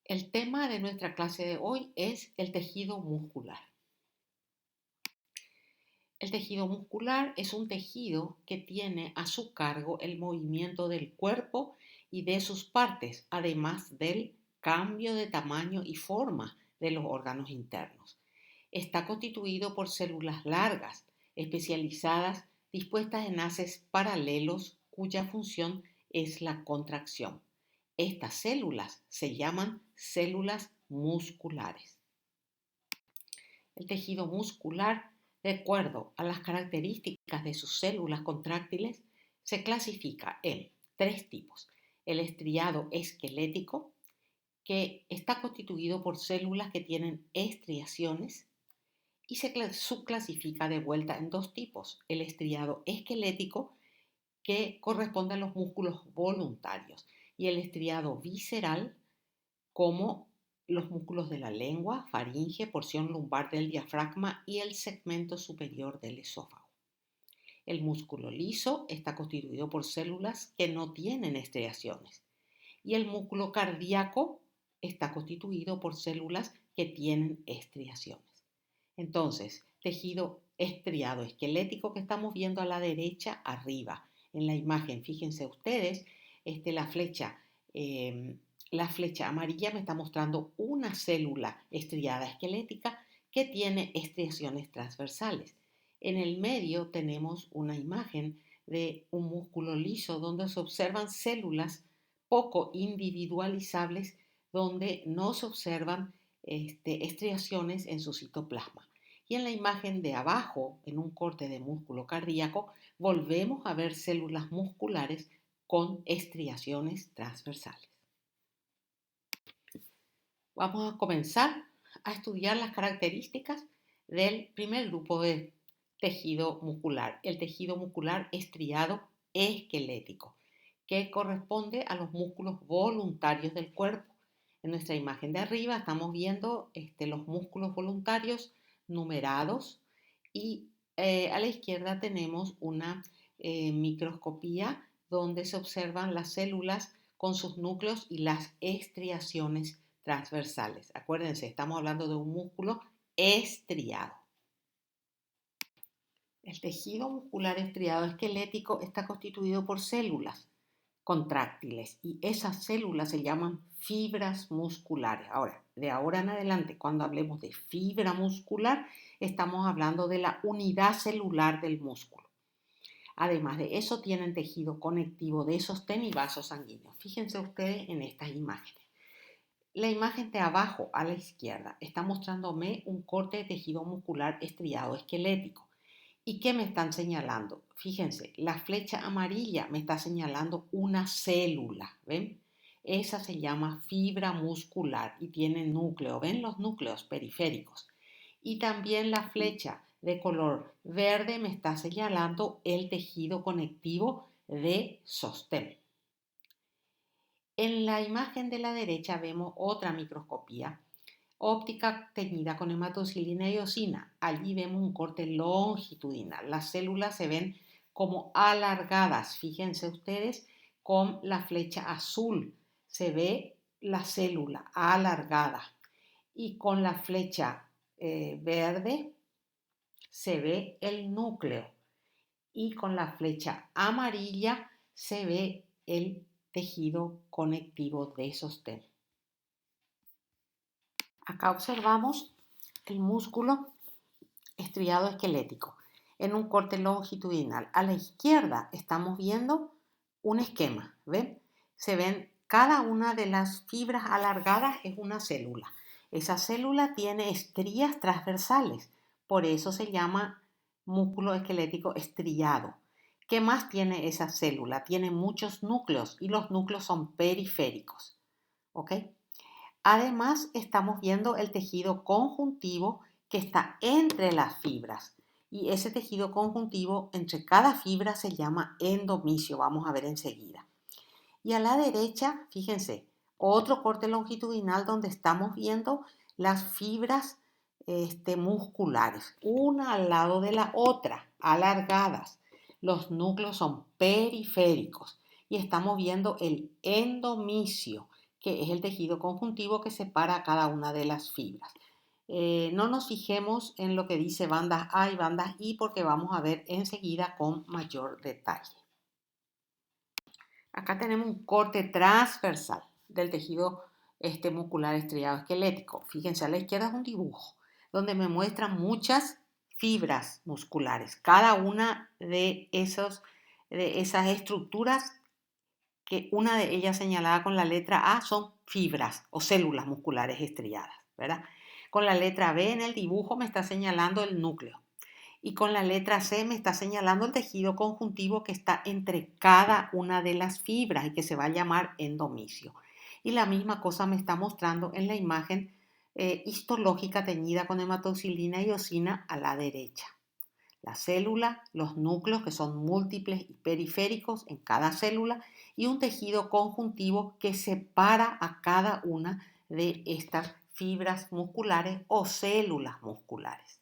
El tema de nuestra clase de hoy es el tejido muscular. El tejido muscular es un tejido que tiene a su cargo el movimiento del cuerpo y de sus partes, además del cambio de tamaño y forma de los órganos internos. Está constituido por células largas, especializadas, dispuestas en haces paralelos, cuya función es la contracción. Estas células se llaman células musculares. El tejido muscular, de acuerdo a las características de sus células contráctiles, se clasifica en tres tipos. El estriado esquelético, que está constituido por células que tienen estriaciones, y se subclasifica de vuelta en dos tipos. El estriado esquelético, que corresponde a los músculos voluntarios, y el estriado visceral, como los músculos de la lengua, faringe, porción lumbar del diafragma y el segmento superior del esófago. El músculo liso está constituido por células que no tienen estriaciones y el músculo cardíaco está constituido por células que tienen estriaciones. Entonces, tejido estriado esquelético que estamos viendo a la derecha arriba en la imagen. Fíjense ustedes, la flecha amarilla me está mostrando una célula estriada esquelética que tiene estriaciones transversales. En el medio tenemos una imagen de un músculo liso donde se observan células poco individualizables donde no se observan estriaciones en su citoplasma. Y en la imagen de abajo, en un corte de músculo cardíaco, volvemos a ver células musculares con estriaciones transversales. Vamos a comenzar a estudiar las características del primer grupo de tejido muscular, el tejido muscular estriado esquelético, que corresponde a los músculos voluntarios del cuerpo. En nuestra imagen de arriba estamos viendo los músculos voluntarios numerados y a la izquierda tenemos una microscopía donde se observan las células con sus núcleos y las estriaciones transversales. Acuérdense, estamos hablando de un músculo estriado. El tejido muscular estriado esquelético está constituido por células contráctiles y esas células se llaman fibras musculares. Ahora, de ahora en adelante, cuando hablemos de fibra muscular, estamos hablando de la unidad celular del músculo. Además de eso, tienen tejido conectivo de sostén y vasos sanguíneos. Fíjense ustedes en estas imágenes. La imagen de abajo a la izquierda está mostrándome un corte de tejido muscular estriado esquelético. ¿Y qué me están señalando? Fíjense, la flecha amarilla me está señalando una célula, ¿ven? Esa se llama fibra muscular y tiene núcleo, ¿ven? Los núcleos periféricos. Y también la flecha de color verde me está señalando el tejido conectivo de sostén. En la imagen de la derecha vemos otra microscopía óptica teñida con hematocilina y eosina. Allí vemos un corte longitudinal. Las células se ven como alargadas. Fíjense ustedes con la flecha azul se ve la célula alargada y con la flecha verde se ve el núcleo y con la flecha amarilla se ve el tejido conectivo de sostén. Acá observamos el músculo estriado esquelético en un corte longitudinal. A la izquierda estamos viendo un esquema, ¿ven? Se ven cada una de las fibras alargadas es una célula. Esa célula tiene estrías transversales, por eso se llama músculo esquelético estriado. ¿Qué más tiene esa célula? Tiene muchos núcleos y los núcleos son periféricos, ¿ok? Además, estamos viendo el tejido conjuntivo que está entre las fibras. Y ese tejido conjuntivo entre cada fibra se llama endomisio. Vamos a ver enseguida. Y a la derecha, fíjense, otro corte longitudinal donde estamos viendo las fibras musculares, una al lado de la otra, alargadas. Los núcleos son periféricos y estamos viendo el endomisio, que es el tejido conjuntivo que separa cada una de las fibras. No nos fijemos en lo que dice bandas A y bandas I porque vamos a ver enseguida con mayor detalle. Acá tenemos un corte transversal del tejido muscular estriado esquelético. Fíjense, a la izquierda es un dibujo donde me muestra muchas fibras musculares. Cada una de esas estructuras, que una de ellas señalada con la letra A, son fibras o células musculares estriadas, ¿verdad? Con la letra B en el dibujo me está señalando el núcleo. Y con la letra C me está señalando el tejido conjuntivo que está entre cada una de las fibras y que se va a llamar endomisio. Y la misma cosa me está mostrando en la imagen histológica teñida con hematoxilina y eosina a la derecha. La célula, los núcleos que son múltiples y periféricos en cada célula y un tejido conjuntivo que separa a cada una de estas fibras musculares o células musculares.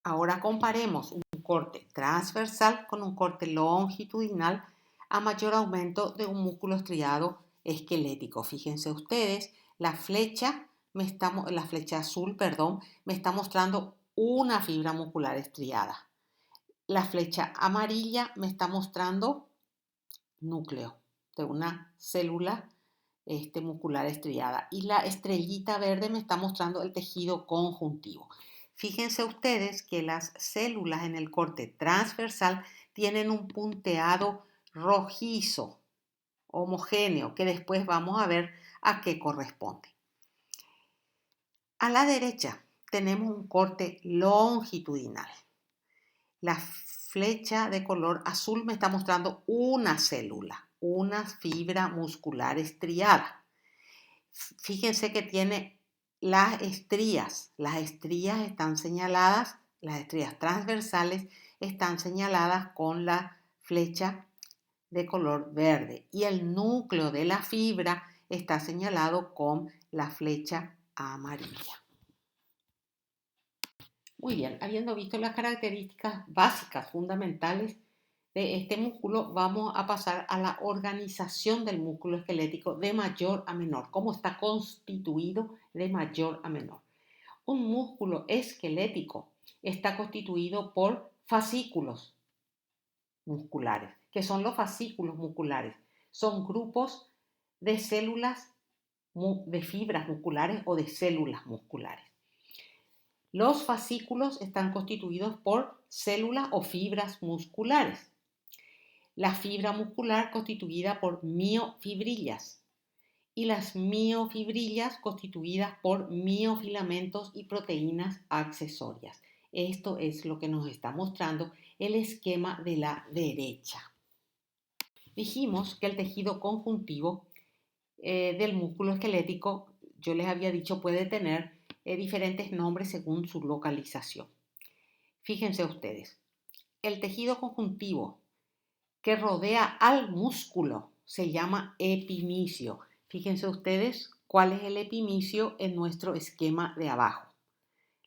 Ahora comparemos un corte transversal con un corte longitudinal a mayor aumento de un músculo estriado esquelético. Fíjense ustedes, la flecha azul, me está mostrando una fibra muscular estriada. La flecha amarilla me está mostrando núcleo de una célula muscular estriada. Y la estrellita verde me está mostrando el tejido conjuntivo. Fíjense ustedes que las células en el corte transversal tienen un punteado rojizo, homogéneo, que después vamos a ver a qué corresponde. A la derecha tenemos un corte longitudinal. La flecha de color azul me está mostrando una célula, una fibra muscular estriada. Fíjense que tiene las estrías. Las estrías están señaladas, las estrías transversales están señaladas con la flecha de color verde y el núcleo de la fibra está señalado con la flecha amarilla. Muy bien, habiendo visto las características básicas, fundamentales de este músculo, vamos a pasar a la organización del músculo esquelético de mayor a menor, cómo está constituido de mayor a menor. Un músculo esquelético está constituido por fascículos musculares. ¿Qué son los fascículos musculares? Son grupos de células, de fibras musculares o de células musculares. Los fascículos están constituidos por células o fibras musculares. La fibra muscular constituida por miofibrillas y las miofibrillas constituidas por miofilamentos y proteínas accesorias. Esto es lo que nos está mostrando el esquema de la derecha. Dijimos que el tejido conjuntivo del músculo esquelético, yo les había dicho, puede tener diferentes nombres según su localización. Fíjense ustedes, el tejido conjuntivo que rodea al músculo se llama epimisio. Fíjense ustedes cuál es el epimisio en nuestro esquema de abajo.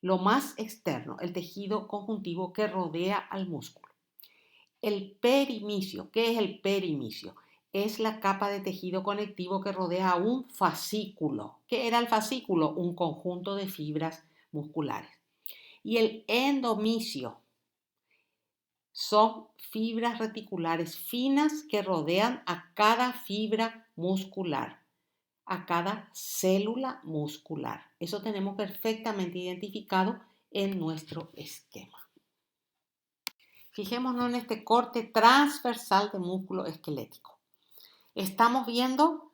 Lo más externo, el tejido conjuntivo que rodea al músculo. El perimisio, ¿qué es el perimisio? Es la capa de tejido conectivo que rodea a un fascículo. ¿Qué era el fascículo? Un conjunto de fibras musculares. Y el endomisio son fibras reticulares finas que rodean a cada fibra muscular, a cada célula muscular. Eso tenemos perfectamente identificado en nuestro esquema. Fijémonos en este corte transversal de músculo esquelético. Estamos viendo,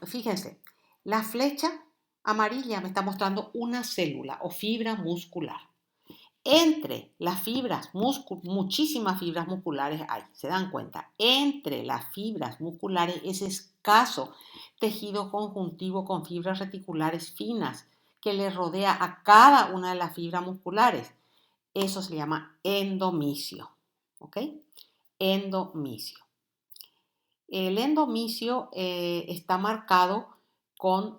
fíjense, la flecha amarilla me está mostrando una célula o fibra muscular. Entre las fibras, muchísimas fibras musculares hay, se dan cuenta. Entre las fibras musculares es escaso tejido conjuntivo con fibras reticulares finas que le rodea a cada una de las fibras musculares. Eso se llama endomisio. ¿Ok? Endomisio. El endomisio está marcado con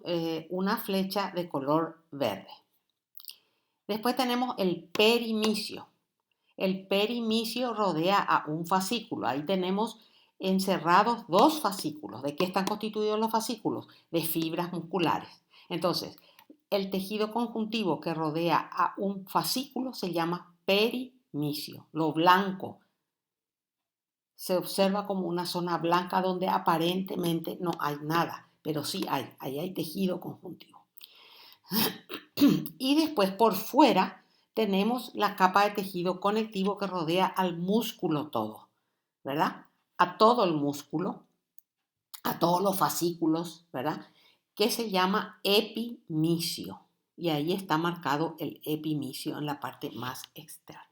una flecha de color verde. Después tenemos el perimisio. El perimisio rodea a un fascículo. Ahí tenemos encerrados dos fascículos. ¿De qué están constituidos los fascículos? De fibras musculares. Entonces, el tejido conjuntivo que rodea a un fascículo se llama perimisio. Lo blanco se observa como una zona blanca donde aparentemente no hay nada, pero sí hay tejido conjuntivo. Y después por fuera tenemos la capa de tejido conectivo que rodea al músculo todo, ¿verdad? A todo el músculo, a todos los fascículos, ¿verdad? Que se llama epimisio. Y ahí está marcado el epimisio en la parte más externa.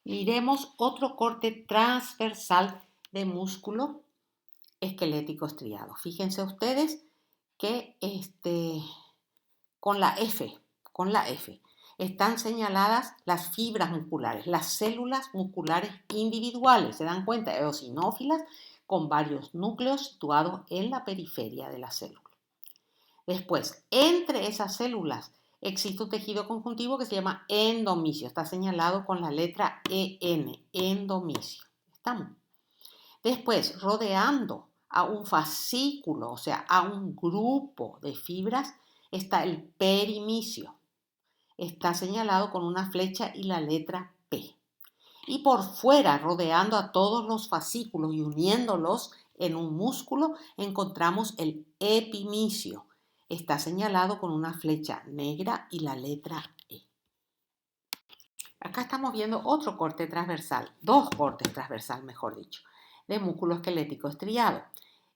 Miremos otro corte transversal de músculo esquelético estriado. Fíjense ustedes que con la F están señaladas las fibras musculares, las células musculares individuales. ¿Se dan cuenta? Eosinófilas con varios núcleos situados en la periferia de la célula. Después, entre esas células existe un tejido conjuntivo que se llama endomisio. Está señalado con la letra EN, endomisio. ¿Estamos? Después, rodeando a un fascículo, o sea, a un grupo de fibras, está el perimisio. Está señalado con una flecha y la letra P. Y por fuera, rodeando a todos los fascículos y uniéndolos en un músculo, encontramos el epimisio. Está señalado con una flecha negra y la letra E. Acá estamos viendo otro corte transversal, dos cortes transversal, mejor dicho, de músculo esquelético estriado.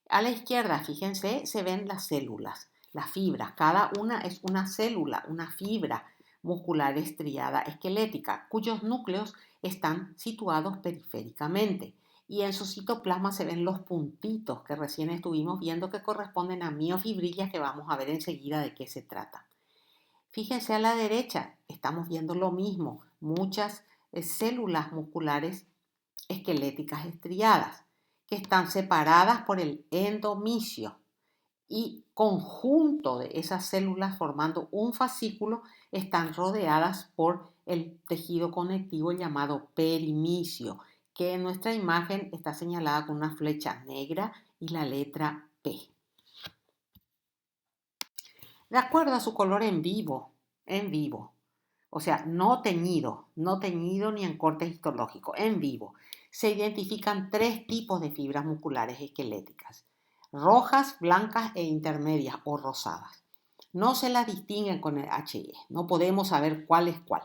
A la izquierda, fíjense, se ven las células, las fibras. Cada una es una célula, una fibra muscular estriada esquelética, cuyos núcleos están situados periféricamente. Y en su citoplasma se ven los puntitos que recién estuvimos viendo que corresponden a miofibrillas, que vamos a ver enseguida de qué se trata. Fíjense a la derecha, estamos viendo lo mismo, muchas células musculares esqueléticas estriadas que están separadas por el endomisio y conjunto de esas células formando un fascículo están rodeadas por el tejido conectivo llamado perimisio, que en nuestra imagen está señalada con una flecha negra y la letra P. De acuerdo a su color en vivo, o sea, no teñido ni en corte histológico, en vivo, se identifican tres tipos de fibras musculares esqueléticas: rojas, blancas e intermedias o rosadas. No se las distinguen con el HE, no podemos saber cuál es cuál.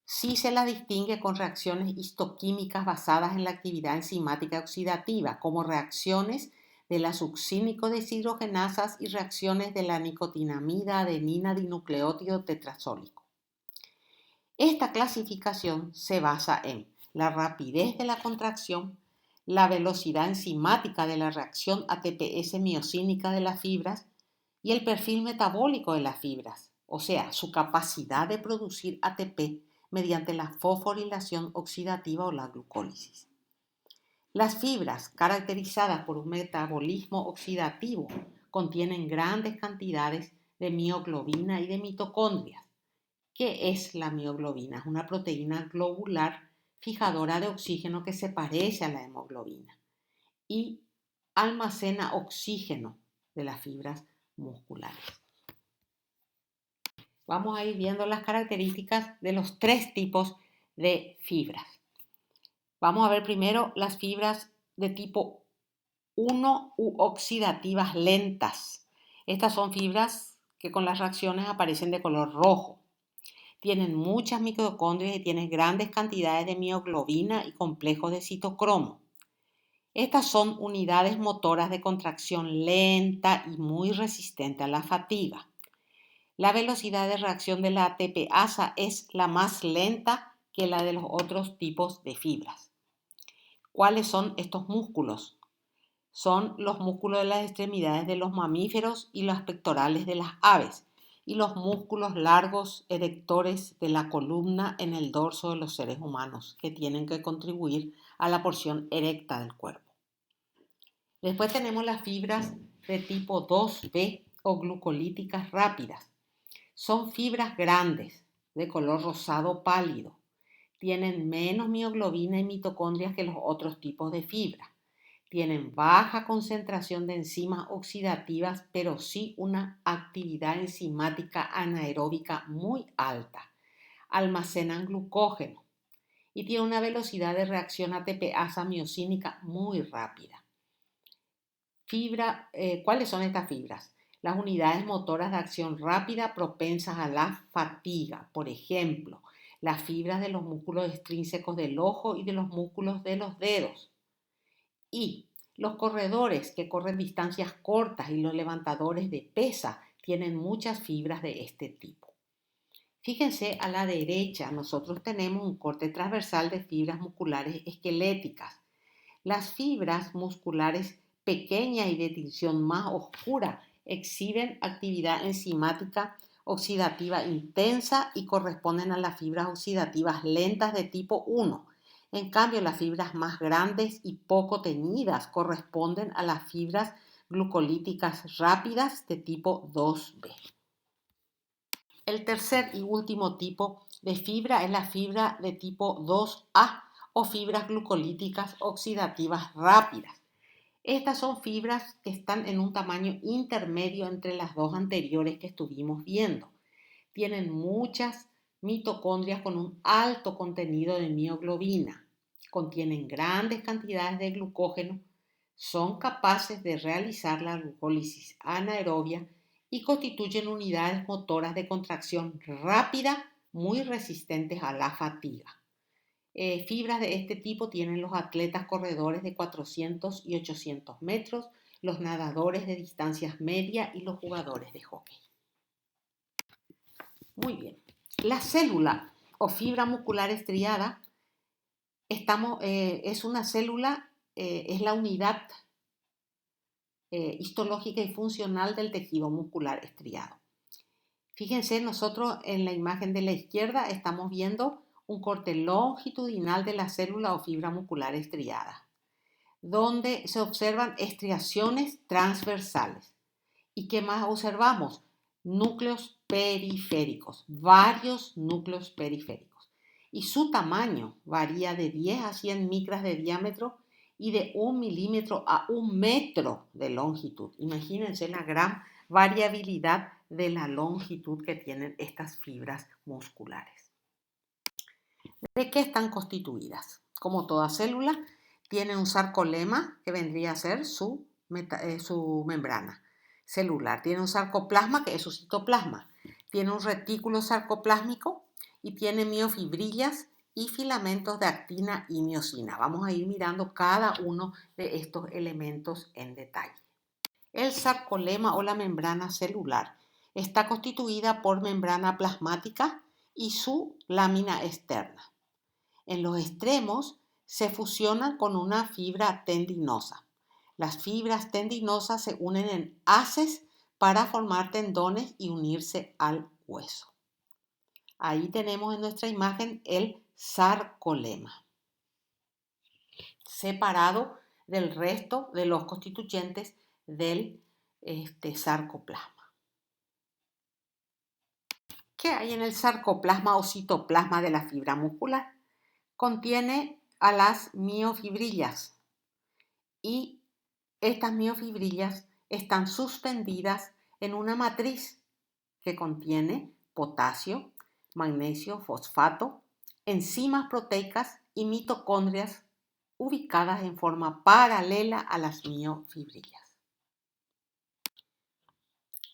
Sí se las distingue con reacciones histoquímicas basadas en la actividad enzimática oxidativa, como reacciones de las succínico deshidrogenasas y reacciones de la nicotinamida adenina dinucleótido tetrasólico. Esta clasificación se basa en la rapidez de la contracción, la velocidad enzimática de la reacción ATPase miocínica de las fibras y el perfil metabólico de las fibras, o sea, su capacidad de producir ATP mediante la fosforilación oxidativa o la glucólisis. Las fibras, caracterizadas por un metabolismo oxidativo, contienen grandes cantidades de mioglobina y de mitocondrias. ¿Qué es la mioglobina? Es una proteína globular fijadora de oxígeno que se parece a la hemoglobina y almacena oxígeno de las fibras musculares. Vamos a ir viendo las características de los tres tipos de fibras. Vamos a ver primero las fibras de tipo 1 u oxidativas lentas. Estas son fibras que con las reacciones aparecen de color rojo. Tienen muchas mitocondrias y tienen grandes cantidades de mioglobina y complejos de citocromo. Estas son unidades motoras de contracción lenta y muy resistente a la fatiga. La velocidad de reacción de la ATPasa es la más lenta que la de los otros tipos de fibras. ¿Cuáles son estos músculos? Son los músculos de las extremidades de los mamíferos y los pectorales de las aves, y los músculos largos erectores de la columna en el dorso de los seres humanos, que tienen que contribuir a la porción erecta del cuerpo. Después tenemos las fibras de tipo 2B o glucolíticas rápidas. Son fibras grandes, de color rosado pálido. Tienen menos mioglobina y mitocondrias que los otros tipos de fibra. Tienen baja concentración de enzimas oxidativas, pero sí una actividad enzimática anaeróbica muy alta. Almacenan glucógeno y tienen una velocidad de reacción ATPasa miocínica muy rápida. ¿Cuáles son estas fibras? Las unidades motoras de acción rápida propensas a la fatiga, por ejemplo, las fibras de los músculos extrínsecos del ojo y de los músculos de los dedos. Y los corredores que corren distancias cortas y los levantadores de pesa tienen muchas fibras de este tipo. Fíjense a la derecha, nosotros tenemos un corte transversal de fibras musculares esqueléticas. Las fibras musculares pequeñas y de tinción más oscura exhiben actividad enzimática oxidativa intensa y corresponden a las fibras oxidativas lentas de tipo 1. En cambio, las fibras más grandes y poco teñidas corresponden a las fibras glucolíticas rápidas de tipo 2B. El tercer y último tipo de fibra es la fibra de tipo 2A o fibras glucolíticas oxidativas rápidas. Estas son fibras que están en un tamaño intermedio entre las dos anteriores que estuvimos viendo. Tienen muchas mitocondrias con un alto contenido de mioglobina. Contienen grandes cantidades de glucógeno. Son capaces de realizar la glucólisis anaerobia y constituyen unidades motoras de contracción rápida muy resistentes a la fatiga. Fibras de este tipo tienen los atletas corredores de 400 y 800 metros, los nadadores de distancias medias y los jugadores de hockey. Muy bien. La célula o fibra muscular estriada es una célula, es la unidad histológica y funcional del tejido muscular estriado. Fíjense, nosotros en la imagen de la izquierda estamos viendo un corte longitudinal de la célula o fibra muscular estriada, donde se observan estriaciones transversales. ¿Y qué más observamos? Núcleos periféricos, varios núcleos periféricos. Y su tamaño varía de 10 a 100 micras de diámetro y de 1 milímetro a 1 metro de longitud. Imagínense la gran variabilidad de la longitud que tienen estas fibras musculares. ¿De qué están constituidas? Como toda célula, tiene un sarcolema que vendría a ser su membrana celular. Tiene un sarcoplasma que es su citoplasma. Tiene un retículo sarcoplásmico y tiene miofibrillas y filamentos de actina y miosina. Vamos a ir mirando cada uno de estos elementos en detalle. El sarcolema o la membrana celular está constituida por membrana plasmática y su lámina externa. En los extremos se fusionan con una fibra tendinosa. Las fibras tendinosas se unen en haces para formar tendones y unirse al hueso. Ahí tenemos en nuestra imagen el sarcolema, separado del resto de los constituyentes del sarcoplasma. ¿Qué hay en el sarcoplasma o citoplasma de la fibra muscular? Contiene a las miofibrillas y estas miofibrillas están suspendidas en una matriz que contiene potasio, magnesio, fosfato, enzimas proteicas y mitocondrias ubicadas en forma paralela a las miofibrillas.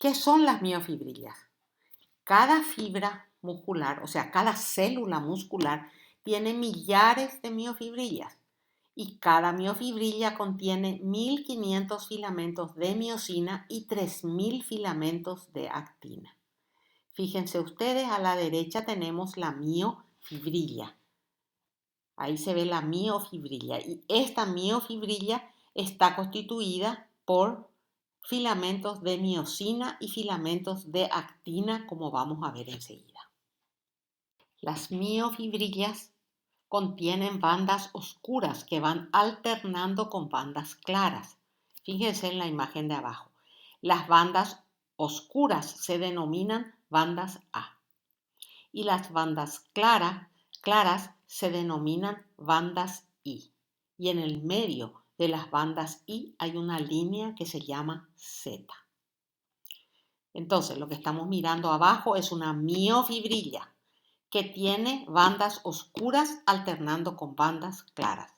¿Qué son las miofibrillas? Cada fibra muscular, o sea, cada célula muscular tiene millares de miofibrillas y cada miofibrilla contiene 1500 filamentos de miosina y 3000 filamentos de actina. Fíjense ustedes, a la derecha tenemos la miofibrilla. Ahí se ve la miofibrilla y esta miofibrilla está constituida por filamentos de miosina y filamentos de actina, como vamos a ver enseguida. Las miofibrillas contienen bandas oscuras que van alternando con bandas claras. Fíjense en la imagen de abajo. Las bandas oscuras se denominan bandas A y las bandas claras se denominan bandas I. Y en el medio de las bandas I hay una línea que se llama Z. Entonces, lo que estamos mirando abajo es una miofibrilla que tiene bandas oscuras alternando con bandas claras.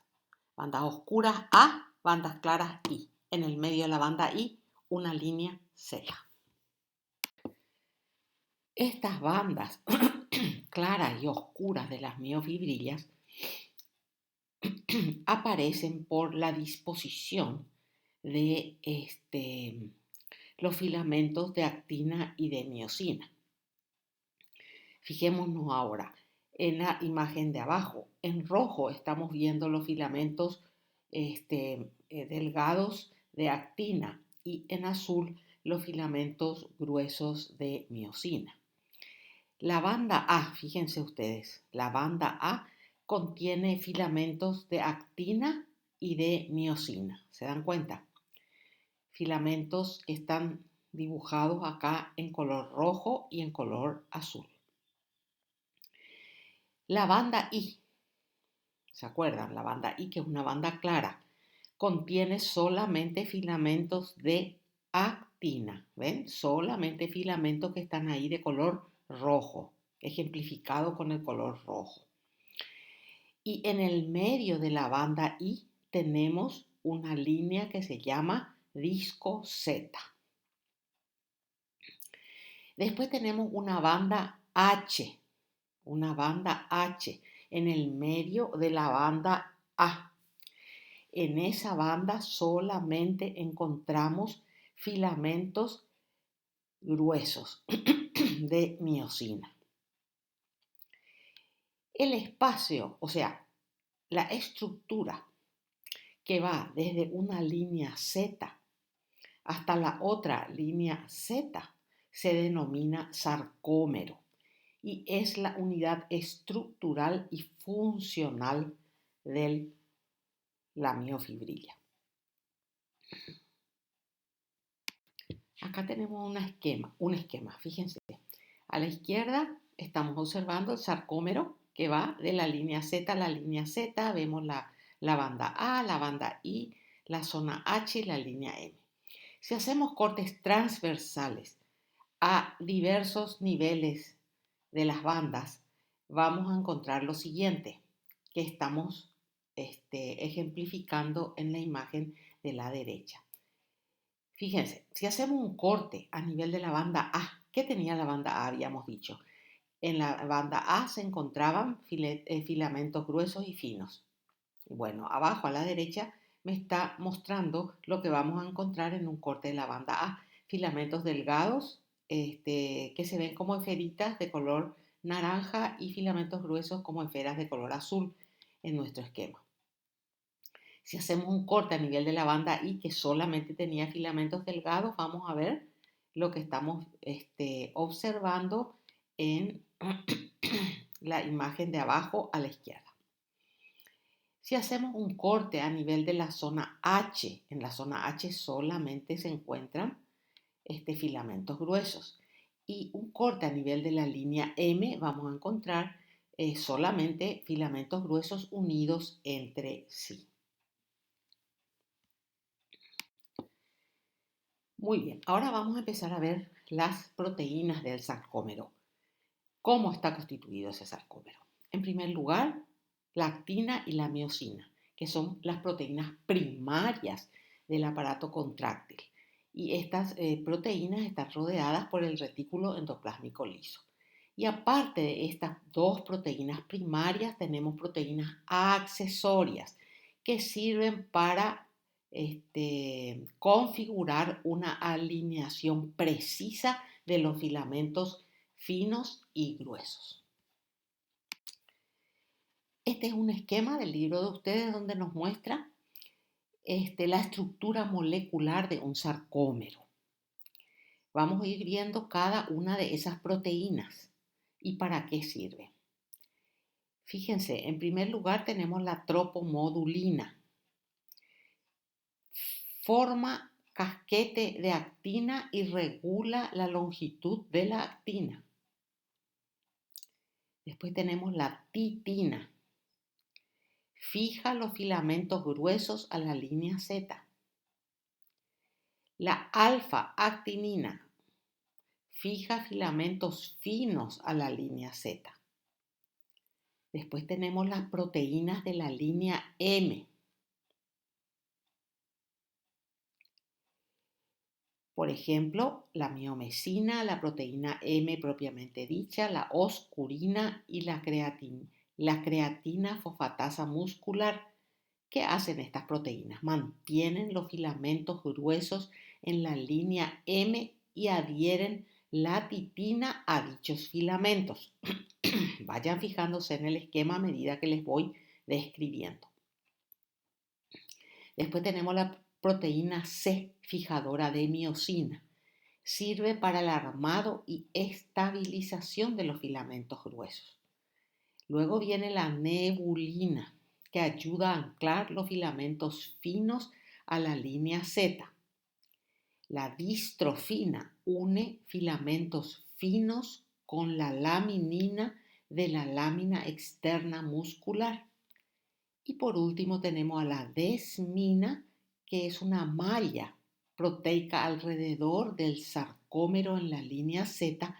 Bandas oscuras A, bandas claras I. En el medio de la banda I, una línea Z. Estas bandas claras y oscuras de las miofibrillas aparecen por la disposición de los filamentos de actina y de miosina. Fijémonos ahora en la imagen de abajo. En rojo estamos viendo los filamentos delgados de actina y en azul los filamentos gruesos de miosina. La banda A, fíjense ustedes, la banda A contiene filamentos de actina y de miosina. ¿Se dan cuenta? Filamentos que están dibujados acá en color rojo y en color azul. La banda I, ¿se acuerdan? La banda I, que es una banda clara, contiene solamente filamentos de actina. ¿Ven? Solamente filamentos que están ahí de color rojo, ejemplificado con el color rojo. Y en el medio de la banda I tenemos una línea que se llama disco Z. Después tenemos una banda H en el medio de la banda A. En esa banda solamente encontramos filamentos gruesos de miosina. El espacio, o sea, la estructura que va desde una línea Z hasta la otra línea Z se denomina sarcómero y es la unidad estructural y funcional de la miofibrilla. Acá tenemos un esquema, fíjense. A la izquierda estamos observando el sarcómero que va de la línea Z a la línea Z. Vemos la banda A, la banda I, la zona H y la línea M. Si hacemos cortes transversales a diversos niveles de las bandas, vamos a encontrar lo siguiente que estamos ejemplificando en la imagen de la derecha. Fíjense, si hacemos un corte a nivel de la banda A, ¿qué tenía la banda A? Habíamos dicho. En la banda A se encontraban filamentos gruesos y finos. Bueno, abajo a la derecha me está mostrando lo que vamos a encontrar en un corte de la banda A. Filamentos delgados que se ven como esferitas de color naranja y filamentos gruesos como esferas de color azul en nuestro esquema. Si hacemos un corte a nivel de la banda I que solamente tenía filamentos delgados, vamos a ver lo que estamos observando en la imagen de abajo a la izquierda. Si hacemos un corte a nivel de la zona H, en la zona H solamente se encuentran filamentos gruesos. Y un corte a nivel de la línea M, vamos a encontrar solamente filamentos gruesos unidos entre sí. Muy bien, ahora vamos a empezar a ver las proteínas del sarcómero. ¿Cómo está constituido ese sarcómero? En primer lugar, la actina y la miosina, que son las proteínas primarias del aparato contráctil. Y estas proteínas están rodeadas por el retículo endoplásmico liso. Y aparte de estas dos proteínas primarias, tenemos proteínas accesorias que sirven para configurar una alineación precisa de los filamentos finos y gruesos. Este es un esquema del libro de ustedes donde nos muestra la estructura molecular de un sarcómero. Vamos a ir viendo cada una de esas proteínas y para qué sirve. Fíjense, en primer lugar tenemos la tropomodulina. Forma casquete de actina y regula la longitud de la actina. Después tenemos la titina. fija los filamentos gruesos a la línea Z. La alfa-actinina fija filamentos finos a la línea Z. Después tenemos las proteínas de la línea M. Por ejemplo, la miomesina, la proteína M propiamente dicha, la oscurina y la creatina fosfatasa muscular. ¿Qué hacen estas proteínas? Mantienen los filamentos gruesos en la línea M y adhieren la titina a dichos filamentos. Vayan fijándose en el esquema a medida que les voy describiendo. Después tenemos la proteína C, fijadora de miosina. Sirve para el armado y estabilización de los filamentos gruesos. Luego viene la nebulina, que ayuda a anclar los filamentos finos a la línea Z. La distrofina une filamentos finos con la laminina de la lámina externa muscular. Y por último tenemos a la desmina, que es una malla proteica alrededor del sarcómero en la línea Z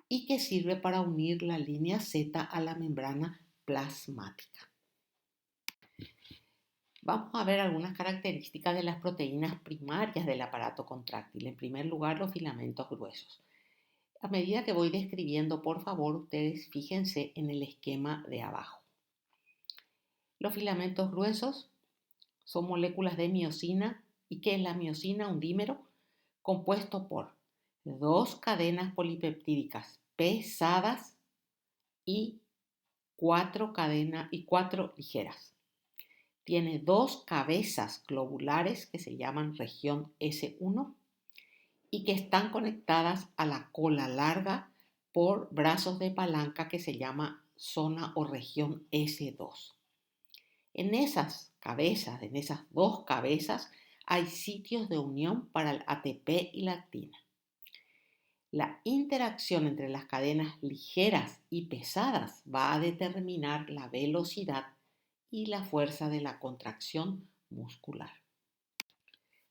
y que sirve para unir la línea Z a la membrana plasmática. Vamos a ver algunas características de las proteínas primarias del aparato contráctil. En primer lugar, los filamentos gruesos. A medida que voy describiendo, por favor, ustedes fíjense en el esquema de abajo. Los filamentos gruesos son moléculas de miosina. ¿Y qué es la miosina? Un dímero compuesto por dos cadenas polipeptídicas pesadas y cuatro ligeras. Tiene dos cabezas globulares que se llaman región S1 y que están conectadas a la cola larga por brazos de palanca que se llama zona o región S2. En esas dos cabezas, hay sitios de unión para el ATP y la actina. La interacción entre las cadenas ligeras y pesadas va a determinar la velocidad y la fuerza de la contracción muscular.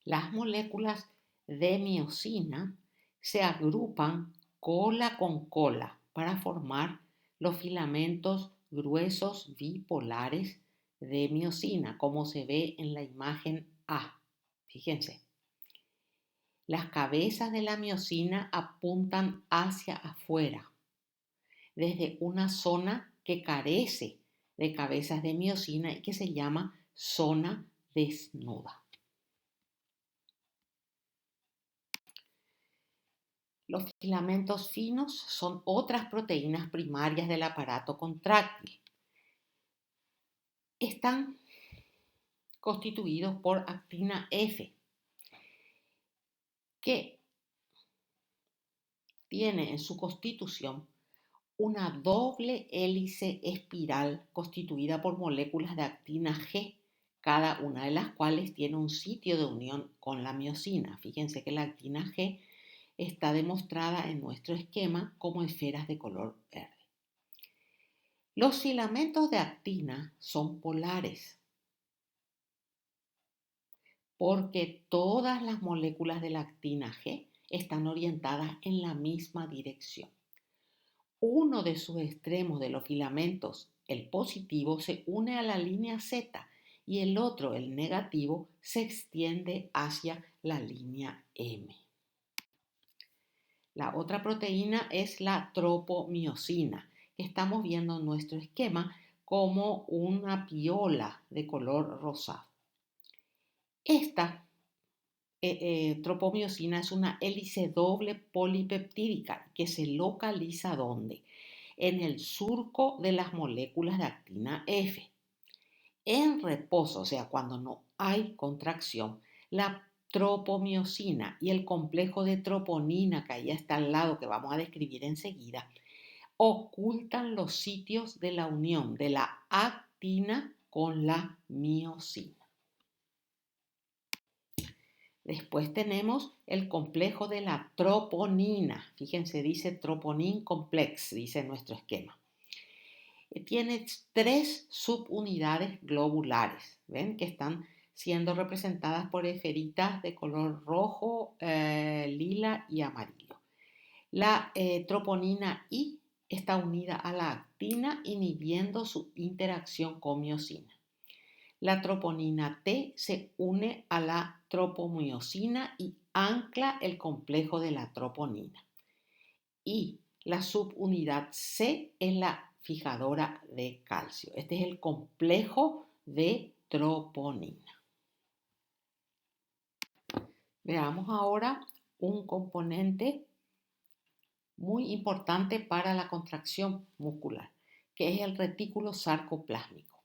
Las moléculas de miosina se agrupan cola con cola para formar los filamentos gruesos bipolares de miosina, como se ve en la imagen A. Fíjense. Las cabezas de la miosina apuntan hacia afuera, desde una zona que carece de cabezas de miosina y que se llama zona desnuda. Los filamentos finos son otras proteínas primarias del aparato contráctil. Están constituidos por actina F, que tiene en su constitución una doble hélice espiral constituida por moléculas de actina G, cada una de las cuales tiene un sitio de unión con la miosina. Fíjense que la actina G está demostrada en nuestro esquema como esferas de color verde. Los filamentos de actina son polares porque todas las moléculas de la actina G están orientadas en la misma dirección. Uno de sus extremos de los filamentos, el positivo, se une a la línea Z y el otro, el negativo, se extiende hacia la línea M. La otra proteína es la tropomiosina, que estamos viendo en nuestro esquema como una piola de color rosado. Esta tropomiosina es una hélice doble polipeptídica que se localiza ¿dónde? En el surco de las moléculas de actina F. En reposo, o sea, cuando no hay contracción, la tropomiosina y el complejo de troponina que ahí está al lado, que vamos a describir enseguida, ocultan los sitios de la unión de la actina con la miosina. Después tenemos el complejo de la troponina. Fíjense, dice troponin complex, dice nuestro esquema. Tiene 3 subunidades globulares, ¿ven? Que están siendo representadas por esferitas de color rojo, lila y amarillo. La troponina I está unida a la actina inhibiendo su interacción con miosina. La troponina T se une a la tropomiosina y ancla el complejo de la troponina. Y la subunidad C es la fijadora de calcio. Este es el complejo de troponina. Veamos ahora un componente muy importante para la contracción muscular, que es el retículo sarcoplásmico.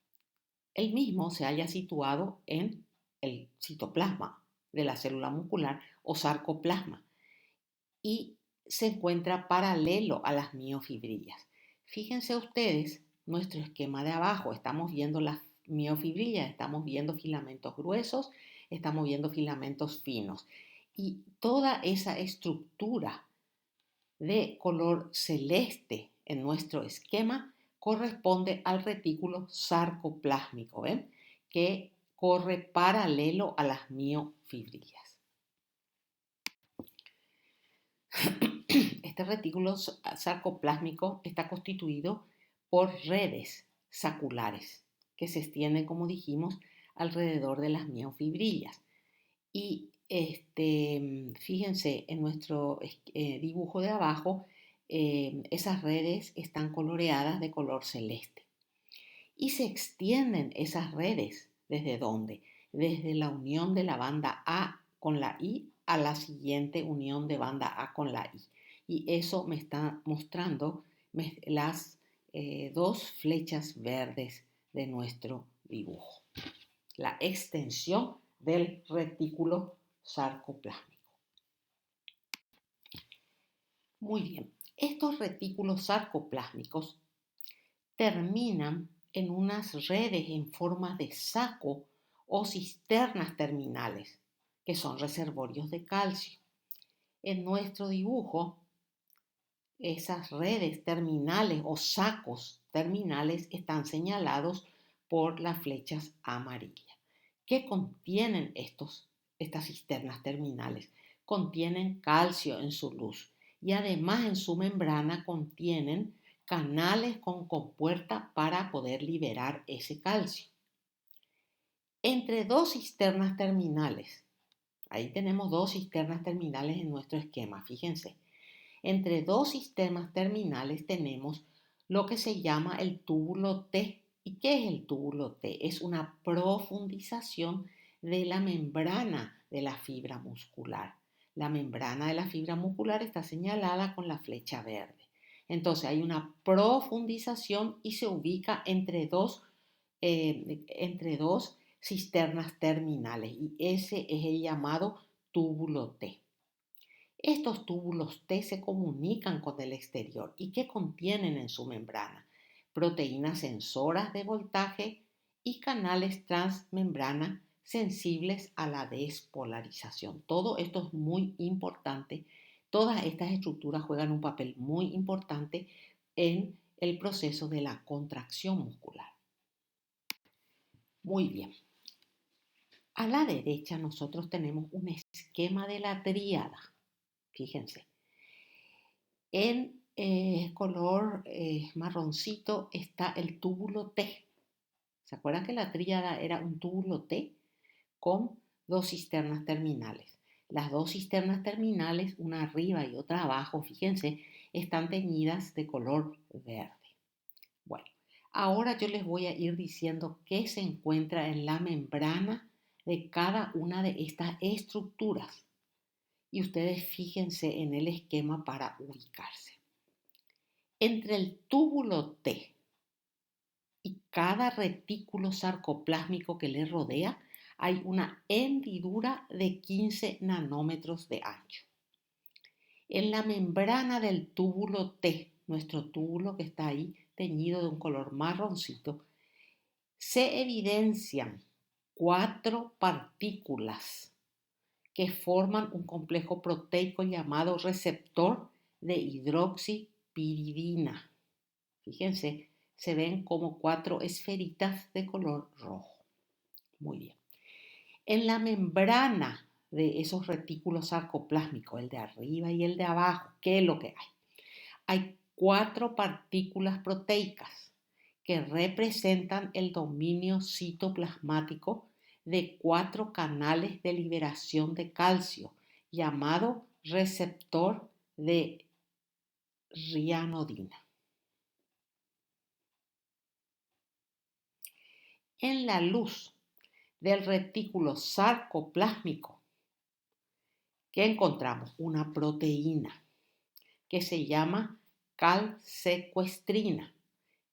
El mismo se halla situado en el citoplasma de la célula muscular o sarcoplasma y se encuentra paralelo a las miofibrillas. Fíjense ustedes nuestro esquema de abajo, estamos viendo las miofibrillas, estamos viendo filamentos gruesos, estamos viendo filamentos finos y toda esa estructura de color celeste en nuestro esquema corresponde al retículo sarcoplásmico, ¿ven? Que corre paralelo a las miofibrillas. Este retículo sarcoplásmico está constituido por redes saculares que se extienden, como dijimos, alrededor de las miofibrillas. Y fíjense en nuestro dibujo de abajo, esas redes están coloreadas de color celeste. Y se extienden esas redes, ¿desde dónde? Desde la unión de la banda A con la I a la siguiente unión de banda A con la I. Y eso me está mostrando las 2 flechas verdes de nuestro dibujo. La extensión del retículo sarcoplásmico. Muy bien, estos retículos sarcoplásmicos terminan en unas redes en forma de saco o cisternas terminales, que son reservorios de calcio. En nuestro dibujo, esas redes terminales o sacos terminales están señalados por las flechas amarillas. ¿Qué contienen estas cisternas terminales? Contienen calcio en su luz y además en su membrana contienen canales con compuerta para poder liberar ese calcio. Entre 2 cisternas terminales, ahí tenemos 2 cisternas terminales en nuestro esquema, fíjense. Entre 2 sistemas terminales tenemos lo que se llama el túbulo T. ¿Y qué es el túbulo T? Es una profundización de la membrana de la fibra muscular. La membrana de la fibra muscular está señalada con la flecha verde. Entonces hay una profundización y se ubica entre dos cisternas terminales y ese es el llamado túbulo T. Estos túbulos T se comunican con el exterior y que contienen en su membrana proteínas sensoras de voltaje y canales transmembrana sensibles a la despolarización. Todo esto es muy importante. Todas estas estructuras juegan un papel muy importante en el proceso de la contracción muscular. Muy bien. A la derecha nosotros tenemos un esquema de la tríada. Fíjense. En color marroncito está el túbulo T. ¿Se acuerdan que la tríada era un túbulo T con 2 cisternas terminales? Las 2 cisternas terminales, una arriba y otra abajo, fíjense, están teñidas de color verde. Bueno, ahora yo les voy a ir diciendo qué se encuentra en la membrana de cada una de estas estructuras. Y ustedes fíjense en el esquema para ubicarse. Entre el túbulo T y cada retículo sarcoplásmico que le rodea hay una hendidura de 15 nanómetros de ancho. En la membrana del túbulo T, nuestro túbulo que está ahí teñido de un color marroncito, se evidencian 4 partículas que forman un complejo proteico llamado receptor de hidroxipiridina. Fíjense, se ven como 4 esferitas de color rojo. Muy bien. En la membrana de esos retículos sarcoplásmicos, el de arriba y el de abajo, ¿qué es lo que hay? Hay 4 partículas proteicas que representan el dominio citoplasmático de 4 canales de liberación de calcio, llamado receptor de rianodina. En la luz del retículo sarcoplásmico, ¿qué encontramos? Una proteína que se llama calsecuestrina,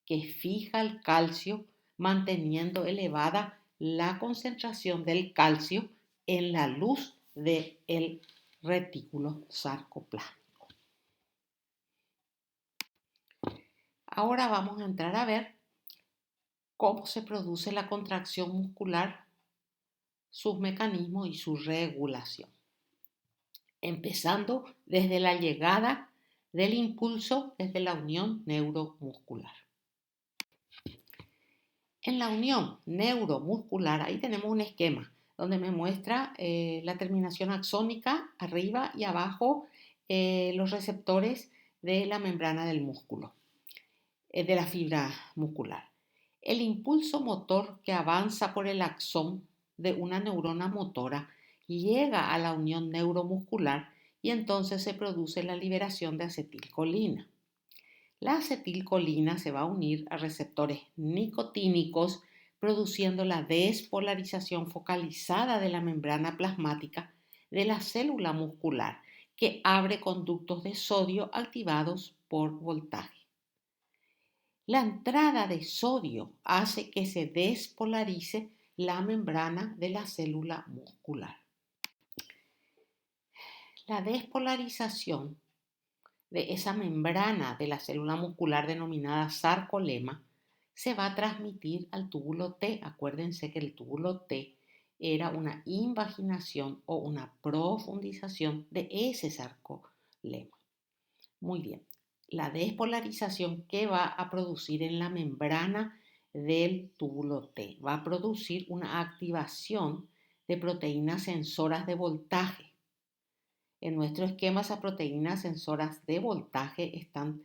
que fija el calcio manteniendo elevada la concentración del calcio en la luz del retículo sarcoplásmico. Ahora vamos a entrar a ver cómo se produce la contracción muscular, sus mecanismos y su regulación. Empezando desde la llegada del impulso desde la unión neuromuscular. En la unión neuromuscular, ahí tenemos un esquema donde me muestra la terminación axónica arriba y abajo, los receptores de la membrana del músculo, de la fibra muscular. El impulso motor que avanza por el axón de una neurona motora llega a la unión neuromuscular y entonces se produce la liberación de acetilcolina. La acetilcolina se va a unir a receptores nicotínicos, produciendo la despolarización focalizada de la membrana plasmática de la célula muscular, que abre conductos de sodio activados por voltaje. La entrada de sodio hace que se despolarice la membrana de la célula muscular. La despolarización de esa membrana de la célula muscular denominada sarcolema se va a transmitir al túbulo T. Acuérdense que el túbulo T era una invaginación o una profundización de ese sarcolema. Muy bien. La despolarización que va a producir en la membrana del túbulo T va a producir una activación de proteínas sensoras de voltaje. En nuestro esquema, esas proteínas sensoras de voltaje están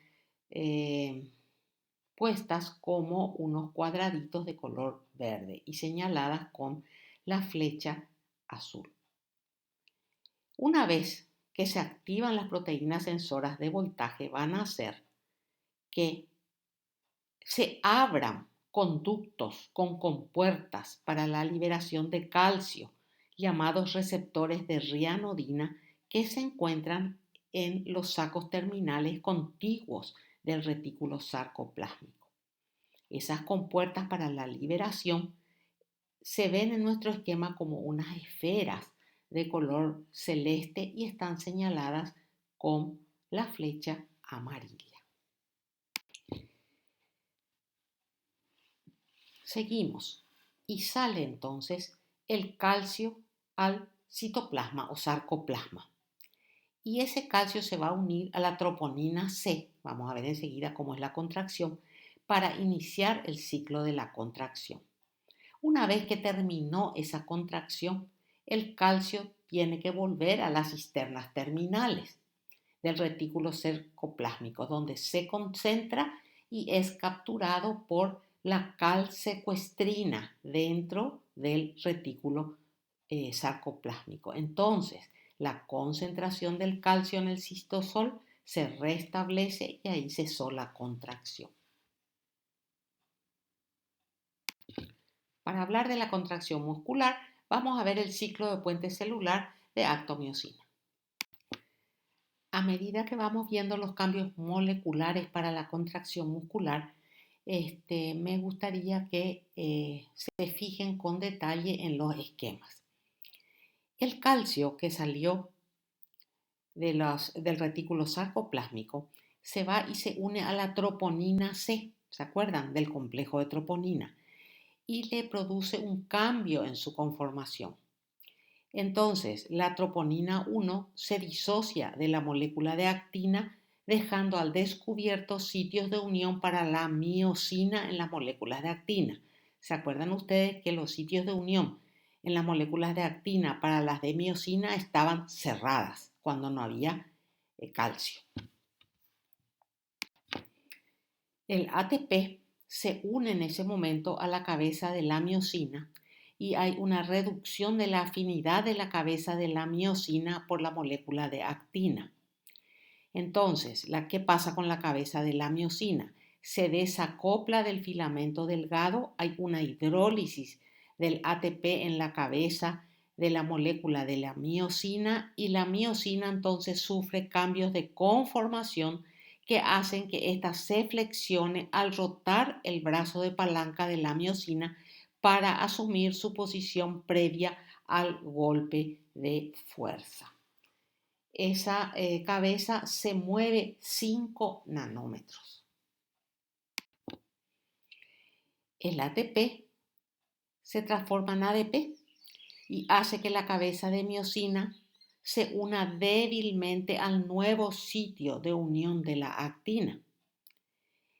puestas como unos cuadraditos de color verde y señaladas con la flecha azul. Una vez que se activan las proteínas sensoras de voltaje, van a hacer que se abran conductos con compuertas para la liberación de calcio, llamados receptores de rianodina, que se encuentran en los sacos terminales contiguos del retículo sarcoplásmico. Esas compuertas para la liberación se ven en nuestro esquema como unas esferas de color celeste y están señaladas con la flecha amarilla. Seguimos y sale entonces el calcio al citoplasma o sarcoplasma. Y ese calcio se va a unir a la troponina C, vamos a ver enseguida cómo es la contracción, para iniciar el ciclo de la contracción. Una vez que terminó esa contracción, el calcio tiene que volver a las cisternas terminales del retículo sarcoplásmico, donde se concentra y es capturado por la calsecuestrina dentro del retículo sarcoplásmico. Entonces, la concentración del calcio en el citosol se restablece y ahí cesó la contracción. Para hablar de la contracción muscular, vamos a ver el ciclo de puente celular de actomiosina. A medida que vamos viendo los cambios moleculares para la contracción muscular, me gustaría que se fijen con detalle en los esquemas. El calcio que salió del retículo sarcoplásmico se va y se une a la troponina C, ¿se acuerdan? Del complejo de troponina, y le produce un cambio en su conformación. Entonces, la troponina 1 se disocia de la molécula de actina dejando al descubierto sitios de unión para la miosina en las moléculas de actina. ¿Se acuerdan ustedes que los sitios de unión en las moléculas de actina para las de miosina estaban cerradas cuando no había calcio? El ATP se une en ese momento a la cabeza de la miosina y hay una reducción de la afinidad de la cabeza de la miosina por la molécula de actina. Entonces, ¿qué pasa con la cabeza de la miosina? Se desacopla del filamento delgado, hay una hidrólisis del ATP en la cabeza de la molécula de la miosina y la miosina entonces sufre cambios de conformación que hacen que ésta se flexione al rotar el brazo de palanca de la miosina para asumir su posición previa al golpe de fuerza. Esa cabeza se mueve 5 nanómetros. El ATP se transforma en ADP y hace que la cabeza de miosina se una débilmente al nuevo sitio de unión de la actina.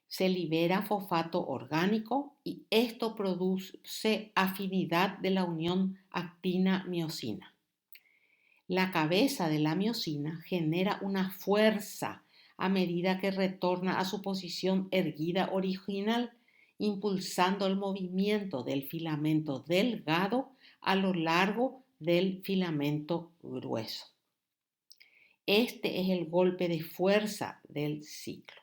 Se libera fosfato orgánico y esto produce afinidad de la unión actina-miosina. La cabeza de la miosina genera una fuerza a medida que retorna a su posición erguida original, impulsando el movimiento del filamento delgado a lo largo del filamento grueso. Este es el golpe de fuerza del ciclo.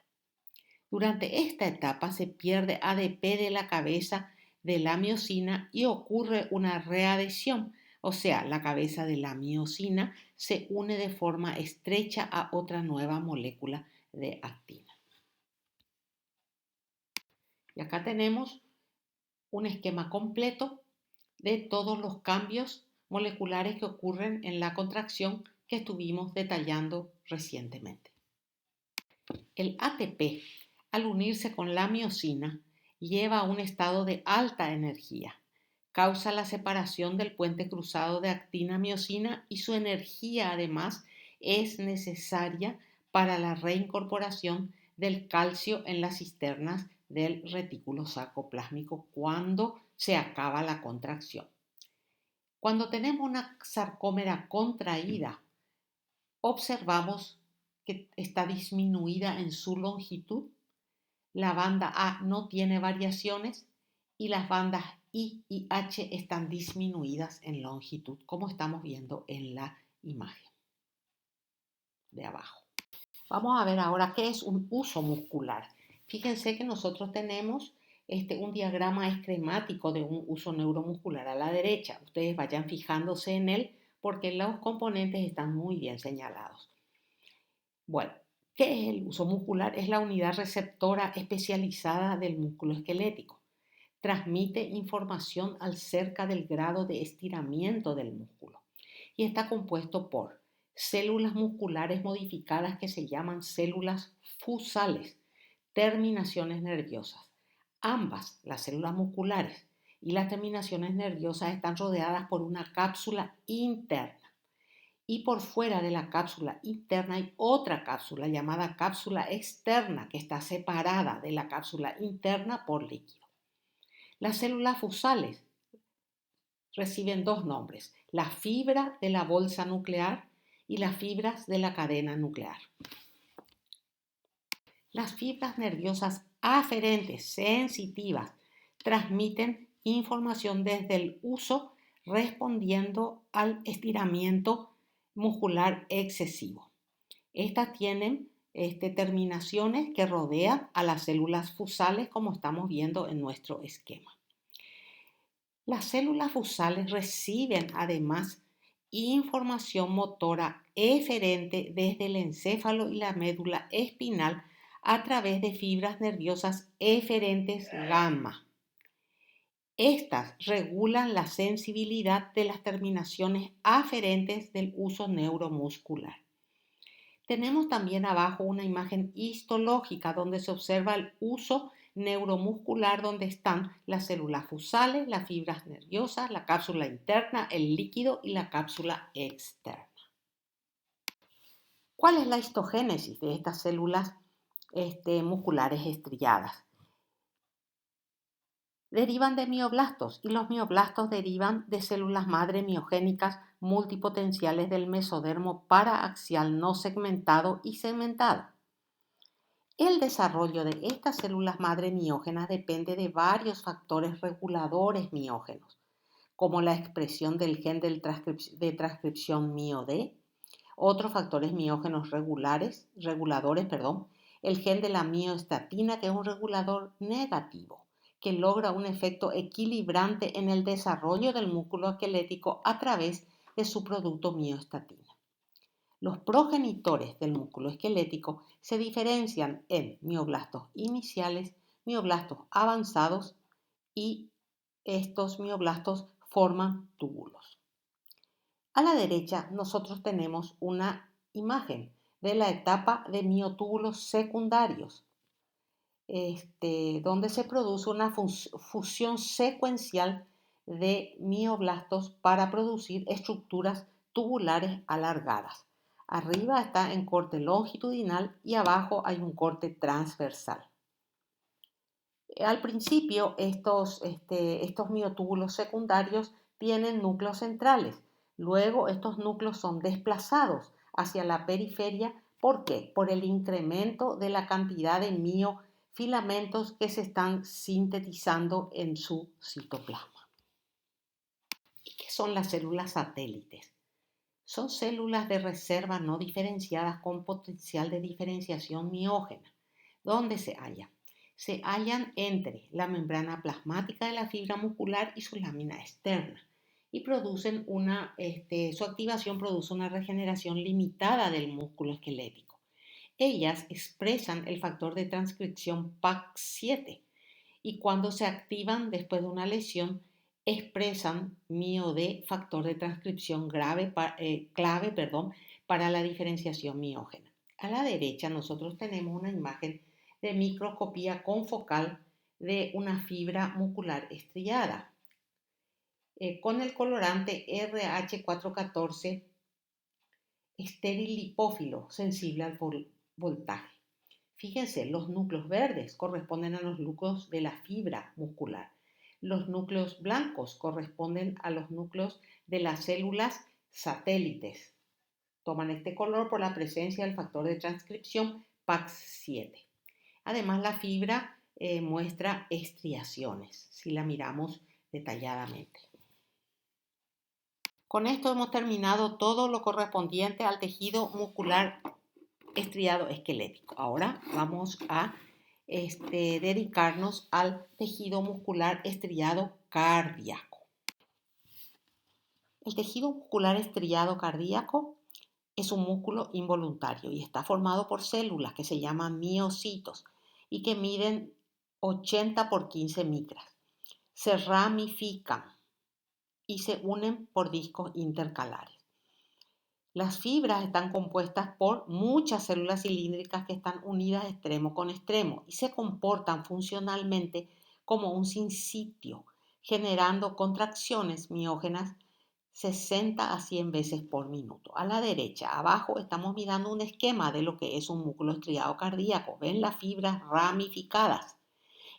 Durante esta etapa se pierde ADP de la cabeza de la miosina y ocurre una readhesión, o sea, la cabeza de la miosina se une de forma estrecha a otra nueva molécula de actina. Y acá tenemos un esquema completo de todos los cambios moleculares que ocurren en la contracción que estuvimos detallando recientemente. El ATP, al unirse con la miosina, lleva a un estado de alta energía. Causa la separación del puente cruzado de actina-miosina y su energía además es necesaria para la reincorporación del calcio en las cisternas del retículo sarcoplásmico cuando se acaba la contracción. Cuando tenemos una sarcómera contraída, observamos que está disminuida en su longitud. La banda A no tiene variaciones y las bandas I y H están disminuidas en longitud, como estamos viendo en la imagen de abajo. Vamos a ver ahora qué es un uso muscular. Fíjense que nosotros tenemos un diagrama esquemático de un uso neuromuscular a la derecha. Ustedes vayan fijándose en él porque los componentes están muy bien señalados. Bueno, ¿qué es el uso muscular? Es la unidad receptora especializada del músculo esquelético. Transmite información acerca del grado de estiramiento del músculo y está compuesto por células musculares modificadas que se llaman células fusales, terminaciones nerviosas. Ambas, las células musculares y las terminaciones nerviosas, están rodeadas por una cápsula interna. Y por fuera de la cápsula interna hay otra cápsula llamada cápsula externa que está separada de la cápsula interna por líquido. Las células fusales reciben dos nombres, la fibra de la bolsa nuclear y las fibras de la cadena nuclear. Las fibras nerviosas aferentes sensitivas transmiten información desde el uso respondiendo al estiramiento muscular excesivo. Estas tienen terminaciones que rodean a las células fusales como estamos viendo en nuestro esquema. Las células fusales reciben además información motora eferente desde el encéfalo y la médula espinal a través de fibras nerviosas eferentes gamma. Estas regulan la sensibilidad de las terminaciones aferentes del uso neuromuscular. Tenemos también abajo una imagen histológica donde se observa el uso neuromuscular donde están las células fusales, las fibras nerviosas, la cápsula interna, el líquido y la cápsula externa. ¿Cuál es la histogénesis de estas células musculares estriadas? Derivan de mioblastos y los mioblastos derivan de células madre miogénicas multipotenciales del mesodermo paraaxial no segmentado y segmentado. El desarrollo de estas células madre miógenas depende de varios factores reguladores miógenos, como la expresión del gen de transcripción MIO-D, otros factores miógenos reguladores, el gen de la mioestatina, que es un regulador negativo, que logra un efecto equilibrante en el desarrollo del músculo esquelético a través de su producto mioestatina. Los progenitores del músculo esquelético se diferencian en mioblastos iniciales, mioblastos avanzados y estos mioblastos forman túbulos. A la derecha nosotros tenemos una imagen de la etapa de miotúbulos secundarios, donde se produce una fusión secuencial de mioblastos para producir estructuras tubulares alargadas. Arriba está en corte longitudinal y abajo hay un corte transversal. Al principio estos miotúbulos secundarios tienen núcleos centrales. Luego estos núcleos son desplazados hacia la periferia. ¿Por qué? Por el incremento de la cantidad de miofilamentos que se están sintetizando en su citoplasma. ¿Y qué son las células satélites? Son células de reserva no diferenciadas con potencial de diferenciación miógena. ¿Dónde se hallan? Se hallan entre la membrana plasmática de la fibra muscular y su lámina externa y producen su activación produce una regeneración limitada del músculo esquelético. Ellas expresan el factor de transcripción PAX7 y cuando se activan después de una lesión expresan MIO-D, factor de transcripción clave para la diferenciación miógena. A la derecha nosotros tenemos una imagen de microscopía confocal de una fibra muscular estriada con el colorante RH414 estéril lipófilo sensible al voltaje. Fíjense, los núcleos verdes corresponden a los núcleos de la fibra muscular. Los núcleos blancos corresponden a los núcleos de las células satélites. Toman este color por la presencia del factor de transcripción PAX7. Además, la fibra muestra estriaciones, si la miramos detalladamente. Con esto hemos terminado todo lo correspondiente al tejido muscular estriado esquelético. Ahora vamos a dedicarnos al tejido muscular estriado cardíaco. El tejido muscular estriado cardíaco es un músculo involuntario y está formado por células que se llaman miocitos y que miden 80 por 15 micras. Se ramifican y se unen por discos intercalares. Las fibras están compuestas por muchas células cilíndricas que están unidas extremo con extremo y se comportan funcionalmente como un sinsitio, generando contracciones miógenas 60 a 100 veces por minuto. A la derecha, abajo, estamos mirando un esquema de lo que es un músculo estriado cardíaco. Ven las fibras ramificadas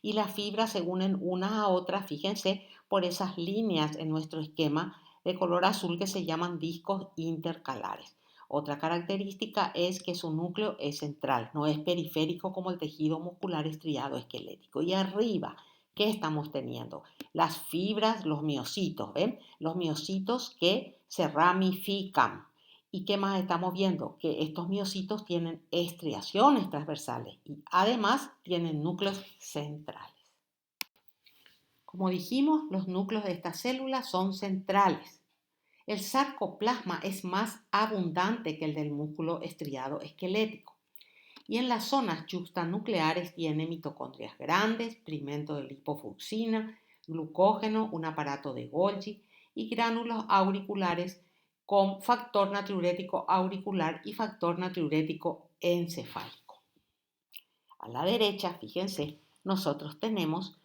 y las fibras se unen unas a otras, fíjense, por esas líneas en nuestro esquema de color azul que se llaman discos intercalares. Otra característica es que su núcleo es central, no es periférico como el tejido muscular estriado esquelético. Y arriba, ¿qué estamos teniendo? Las fibras, los miocitos, ¿ven? Los miocitos que se ramifican. ¿Y qué más estamos viendo? Que estos miocitos tienen estriaciones transversales y además tienen núcleos centrales. Como dijimos, los núcleos de estas células son centrales. El sarcoplasma es más abundante que el del músculo estriado esquelético. Y en las zonas yuxtanucleares tiene mitocondrias grandes, pigmento de lipofuncina, glucógeno, un aparato de Golgi y gránulos auriculares con factor natriurético auricular y factor natriurético encefálico. A la derecha, fíjense, nosotros tenemos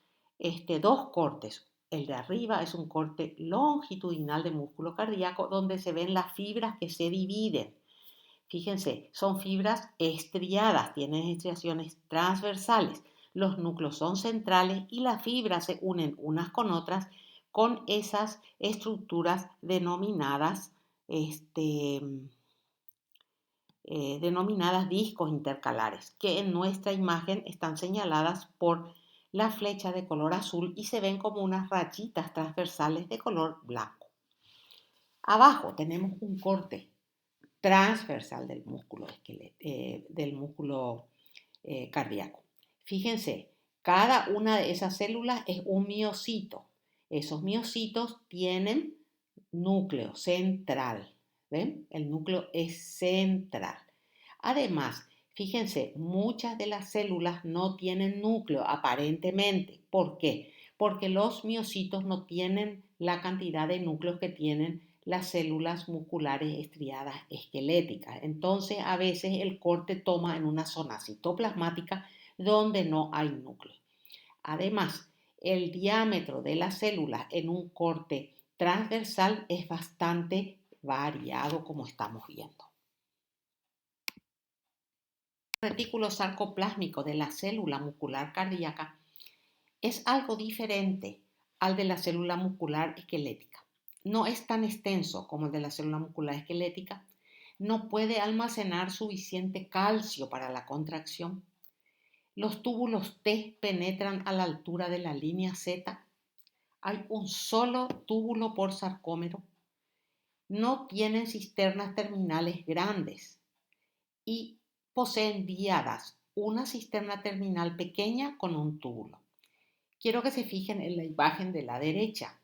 dos cortes. El de arriba es un corte longitudinal de músculo cardíaco donde se ven las fibras que se dividen. Fíjense, son fibras estriadas, tienen estriaciones transversales. Los núcleos son centrales y las fibras se unen unas con otras con esas estructuras denominadas discos intercalares, que en nuestra imagen están señaladas por la flecha de color azul y se ven como unas rayitas transversales de color blanco. Abajo tenemos un corte transversal del músculo cardíaco. Fíjense, cada una de esas células es un miocito. Esos miocitos tienen núcleo central. ¿Ven? El núcleo es central. Además, fíjense, muchas de las células no tienen núcleo aparentemente. ¿Por qué? Porque los miocitos no tienen la cantidad de núcleos que tienen las células musculares estriadas esqueléticas. Entonces, a veces el corte toma en una zona citoplasmática donde no hay núcleo. Además, el diámetro de las células en un corte transversal es bastante variado, como estamos viendo. El retículo sarcoplásmico de la célula muscular cardíaca es algo diferente al de la célula muscular esquelética. No es tan extenso como el de la célula muscular esquelética. No puede almacenar suficiente calcio para la contracción. Los túbulos T penetran a la altura de la línea Z. Hay un solo túbulo por sarcómero. No tienen cisternas terminales grandes y poseen díadas, una cisterna terminal pequeña con un túbulo. Quiero que se fijen en la imagen de la derecha.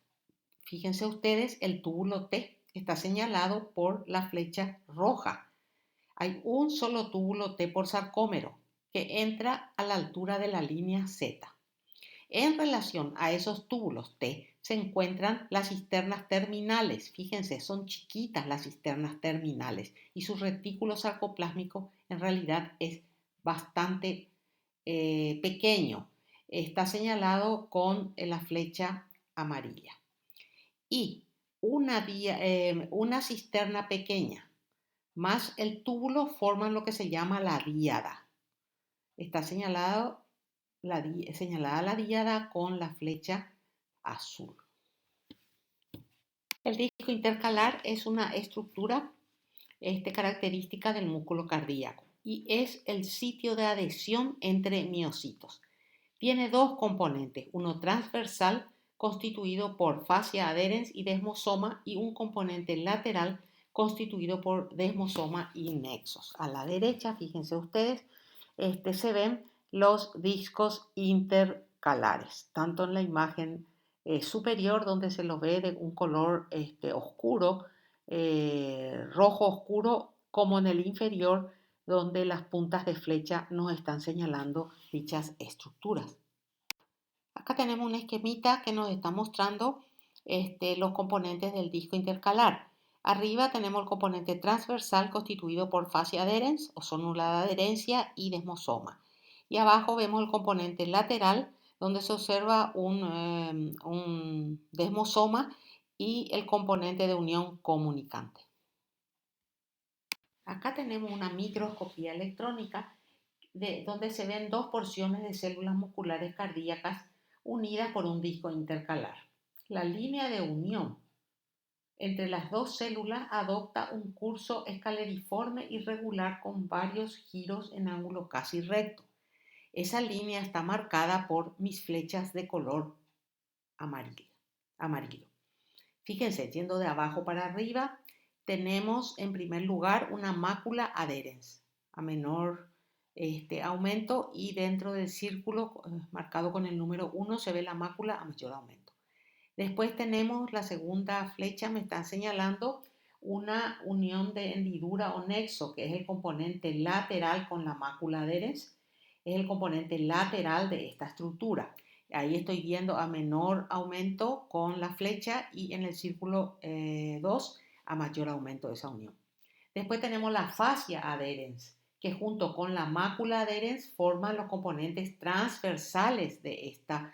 Fíjense ustedes, el túbulo T está señalado por la flecha roja. Hay un solo túbulo T por sarcómero que entra a la altura de la línea Z. En relación a esos túbulos T se encuentran las cisternas terminales. Fíjense, son chiquitas las cisternas terminales y su retículo sarcoplásmico en realidad es bastante pequeño. Está señalado con la flecha amarilla. Y una cisterna pequeña más el túbulo forman lo que se llama la díada. Está señalada la díada con la flecha azul. El disco intercalar es una estructura característica del músculo cardíaco y es el sitio de adhesión entre miocitos. Tiene dos componentes, uno transversal constituido por fascia adherens y desmosoma y un componente lateral constituido por desmosoma y nexos. A la derecha, fíjense ustedes, se ven los discos intercalares, tanto en la imagen superior donde se los ve de un color oscuro, rojo oscuro, como en el inferior donde las puntas de flecha nos están señalando dichas estructuras. Acá tenemos un esquemita que nos está mostrando los componentes del disco intercalar. Arriba tenemos el componente transversal constituido por fascia adherens o zonula de adherencia y desmosoma. Y abajo vemos el componente lateral donde se observa un desmosoma y el componente de unión comunicante. Acá tenemos una microscopía electrónica donde se ven dos porciones de células musculares cardíacas unidas por un disco intercalar. La línea de unión entre las dos células adopta un curso escaleriforme irregular con varios giros en ángulo casi recto. Esa línea está marcada por mis flechas de color amarillo. Fíjense, yendo de abajo para arriba, tenemos en primer lugar una mácula adherens a menor aumento y dentro del círculo marcado con el número 1 se ve la mácula a mayor aumento. Después tenemos la segunda flecha, me está señalando una unión de hendidura o nexo, que es el componente lateral con la mácula adherens, es el componente lateral de esta estructura. Ahí estoy viendo a menor aumento con la flecha y en el círculo 2 a mayor aumento de esa unión. Después tenemos la fascia adherens, que junto con la mácula adherens forman los componentes transversales de esta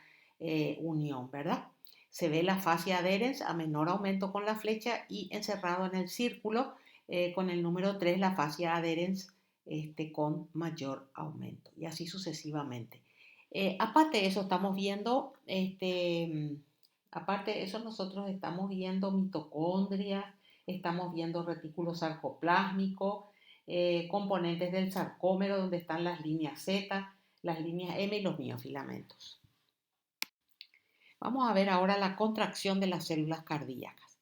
unión, ¿verdad? Se ve la fascia adherens a menor aumento con la flecha y encerrado en el círculo con el número 3 la fascia adherens con mayor aumento y así sucesivamente. Aparte de eso estamos viendo, aparte de eso nosotros estamos viendo mitocondrias, estamos viendo retículo sarcoplásmico, componentes del sarcómero donde están las líneas Z, las líneas M y los miofilamentos. Vamos a ver ahora la contracción de las células cardíacas.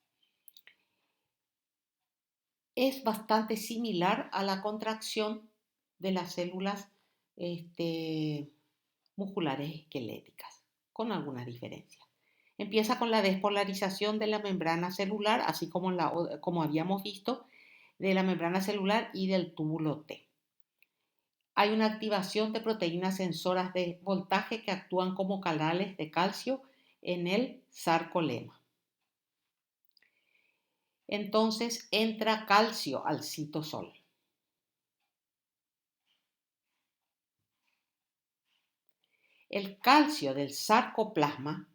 Es bastante similar a la contracción de las células musculares esqueléticas, con algunas diferencias. Empieza con la despolarización de la membrana celular, así como habíamos visto, de la membrana celular y del túbulo T. Hay una activación de proteínas sensoras de voltaje que actúan como canales de calcio en el sarcolema. Entonces entra calcio al citosol. El calcio del sarcoplasma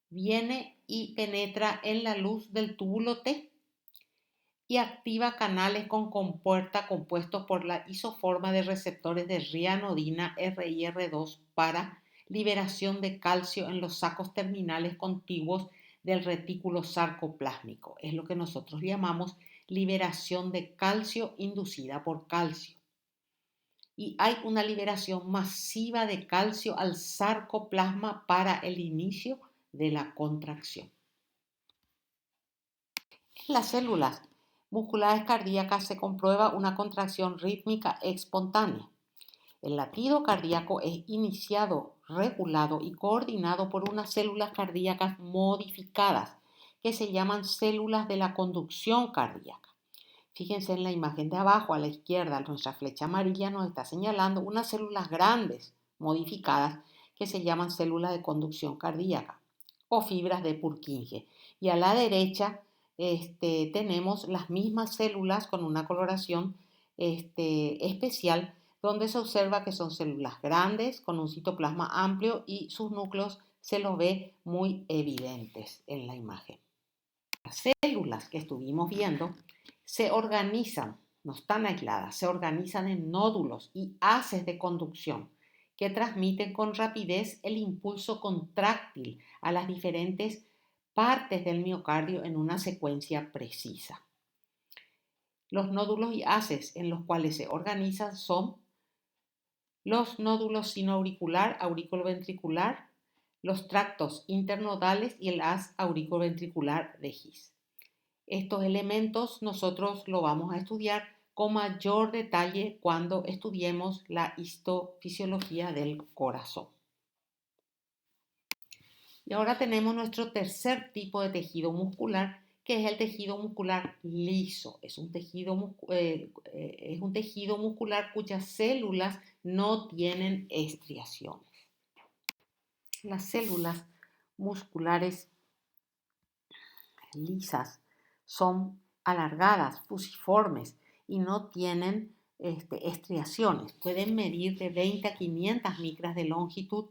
viene y penetra en la luz del túbulo T y activa canales con compuerta compuestos por la isoforma de receptores de rianodina RIR2 para liberación de calcio en los sacos terminales contiguos del retículo sarcoplásmico. Es lo que nosotros llamamos liberación de calcio inducida por calcio. Y hay una liberación masiva de calcio al sarcoplasma para el inicio de la contracción. En las células musculares cardíacas se comprueba una contracción rítmica espontánea. El latido cardíaco es iniciado, regulado y coordinado por unas células cardíacas modificadas que se llaman células de la conducción cardíaca. Fíjense en la imagen de abajo a la izquierda, nuestra flecha amarilla nos está señalando unas células grandes modificadas que se llaman células de conducción cardíaca o fibras de Purkinje. Y a la derecha tenemos las mismas células con una coloración especial donde se observa que son células grandes con un citoplasma amplio y sus núcleos se los ve muy evidentes en la imagen. Las células que estuvimos viendo se organizan, no están aisladas, se organizan en nódulos y haces de conducción que transmiten con rapidez el impulso contráctil a las diferentes partes del miocardio en una secuencia precisa. Los nódulos y haces en los cuales se organizan son los nódulos sinoauricular, aurículo-ventricular, los tractos internodales y el haz aurículo-ventricular de His. Estos elementos nosotros lo vamos a estudiar con mayor detalle cuando estudiemos la histofisiología del corazón. Y ahora tenemos nuestro tercer tipo de tejido muscular, que es el tejido muscular liso. Es un tejido muscular cuyas células no tienen estriaciones. Las células musculares lisas son alargadas, fusiformes y no tienen estriaciones. Pueden medir de 20 a 500 micras de longitud,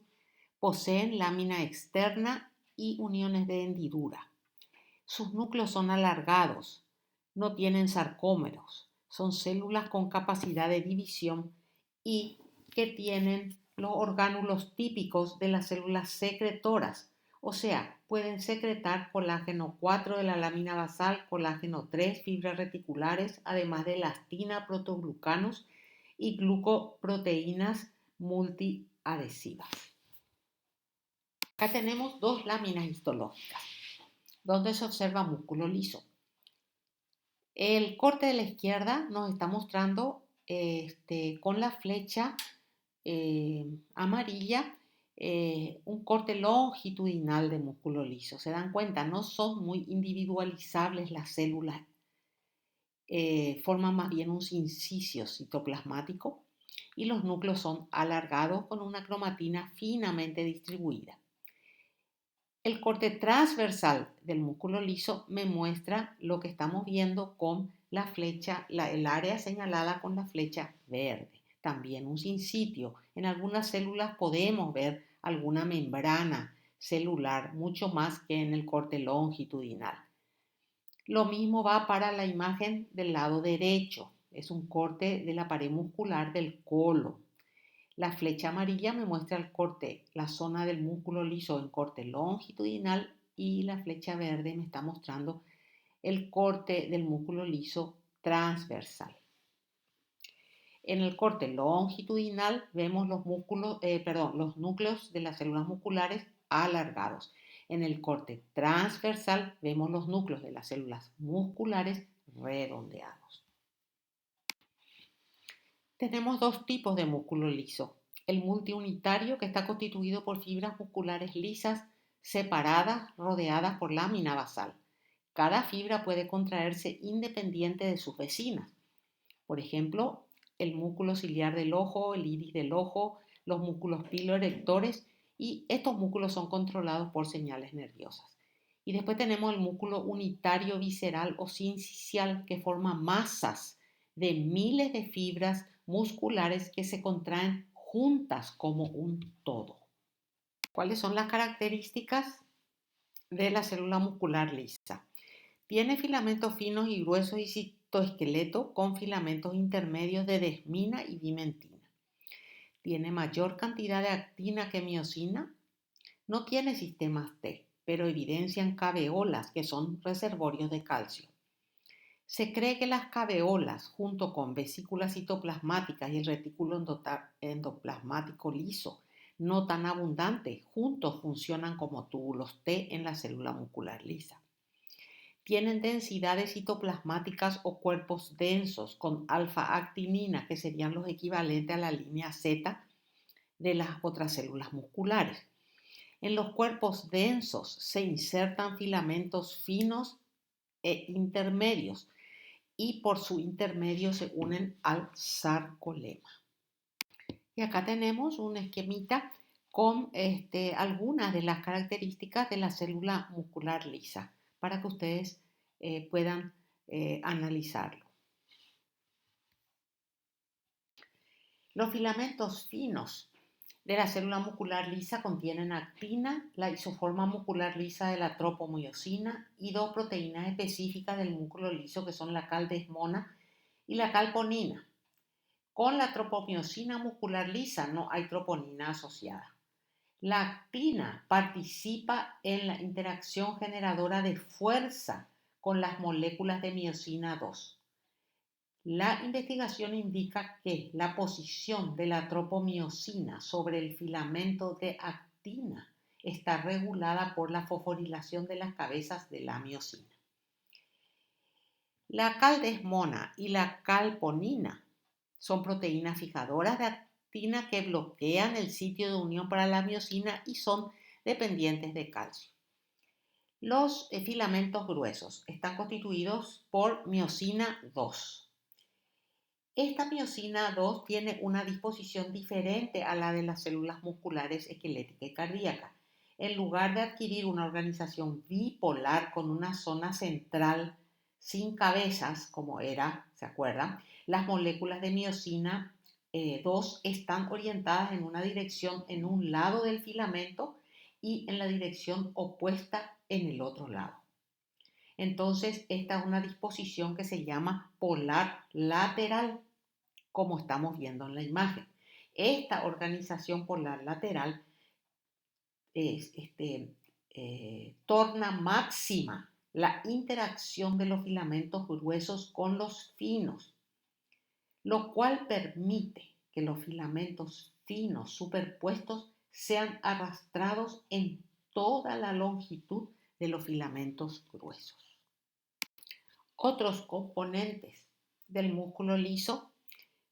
poseen lámina externa y uniones de hendidura. Sus núcleos son alargados, no tienen sarcómeros, son células con capacidad de división y que tienen los orgánulos típicos de las células secretoras, o sea, pueden secretar colágeno 4 de la lámina basal, colágeno 3, fibras reticulares, además de elastina, protoglucanos y glucoproteínas multiadhesivas. Acá tenemos dos láminas histológicas, donde se observa músculo liso. El corte de la izquierda nos está mostrando con la flecha amarilla un corte longitudinal de músculo liso. Se dan cuenta, no son muy individualizables las células, forman más bien un sincicio citoplasmático y los núcleos son alargados con una cromatina finamente distribuida. El corte transversal del músculo liso me muestra lo que estamos viendo con la flecha, el área señalada con la flecha verde. También un sinsitio. En algunas células podemos ver alguna membrana celular, mucho más que en el corte longitudinal. Lo mismo va para la imagen del lado derecho. Es un corte de la pared muscular del colo. La flecha amarilla me muestra el corte, la zona del músculo liso en corte longitudinal, y la flecha verde me está mostrando el corte del músculo liso transversal. En el corte longitudinal vemos los núcleos de las células musculares alargados. En el corte transversal vemos los núcleos de las células musculares redondeados. Tenemos dos tipos de músculo liso. El multiunitario, que está constituido por fibras musculares lisas separadas, rodeadas por lámina basal. Cada fibra puede contraerse independiente de sus vecinas. Por ejemplo, el músculo ciliar del ojo, el iris del ojo, los músculos piloerectores, y estos músculos son controlados por señales nerviosas. Y después tenemos el músculo unitario visceral o sincicial, que forma masas de miles de fibras musculares que se contraen juntas como un todo. ¿Cuáles son las características de la célula muscular lisa? Tiene filamentos finos y gruesos y citoesqueleto con filamentos intermedios de desmina y bimentina. Tiene mayor cantidad de actina que miosina. No tiene sistemas T, pero evidencian caveolas, que son reservorios de calcio. Se cree que las caveolas, junto con vesículas citoplasmáticas y el retículo endoplasmático liso, no tan abundante, juntos funcionan como túbulos T en la célula muscular lisa. Tienen densidades citoplasmáticas o cuerpos densos con alfa-actinina, que serían los equivalentes a la línea Z de las otras células musculares. En los cuerpos densos se insertan filamentos finos e intermedios, y por su intermedio se unen al sarcolema. Y acá tenemos un esquemita con algunas de las características de la célula muscular lisa para que ustedes puedan analizarlo. Los filamentos finos de la célula muscular lisa contienen actina, la isoforma muscular lisa de la tropomiosina y dos proteínas específicas del músculo liso, que son la caldesmona y la calponina. Con la tropomiosina muscular lisa no hay troponina asociada. La actina participa en la interacción generadora de fuerza con las moléculas de miosina 2. La investigación indica que la posición de la tropomiosina sobre el filamento de actina está regulada por la fosforilación de las cabezas de la miosina. La caldesmona y la calponina son proteínas fijadoras de actina que bloquean el sitio de unión para la miosina y son dependientes de calcio. Los filamentos gruesos están constituidos por miosina 2. Esta miosina 2 tiene una disposición diferente a la de las células musculares esquelética y cardíaca. En lugar de adquirir una organización bipolar con una zona central sin cabezas, como era, ¿se acuerdan? Las moléculas de miosina 2 están orientadas en una dirección en un lado del filamento y en la dirección opuesta en el otro lado. Entonces, esta es una disposición que se llama polar lateral, como estamos viendo en la imagen. Esta organización polar lateral torna máxima la interacción de los filamentos gruesos con los finos, lo cual permite que los filamentos finos superpuestos sean arrastrados en toda la longitud de los filamentos gruesos. Otros componentes del músculo liso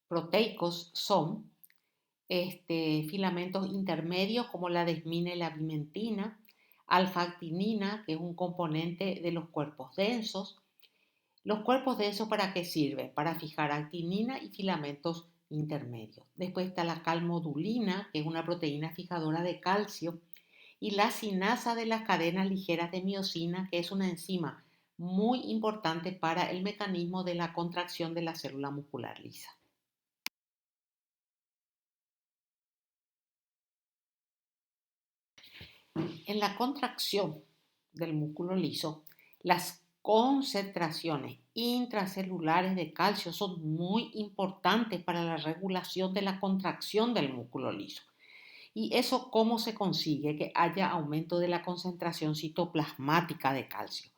proteicos son filamentos intermedios como la desmina y la bimentina, alfa-actinina, que es un componente de los cuerpos densos. ¿Los cuerpos densos para qué sirven? Para fijar actinina y filamentos intermedios. Después está la calmodulina, que es una proteína fijadora de calcio, y la cinasa de las cadenas ligeras de miosina, que es una enzima muy importante para el mecanismo de la contracción de la célula muscular lisa. En la contracción del músculo liso, las concentraciones intracelulares de calcio son muy importantes para la regulación de la contracción del músculo liso. ¿Y eso cómo se consigue? Que haya aumento de la concentración citoplasmática de calcio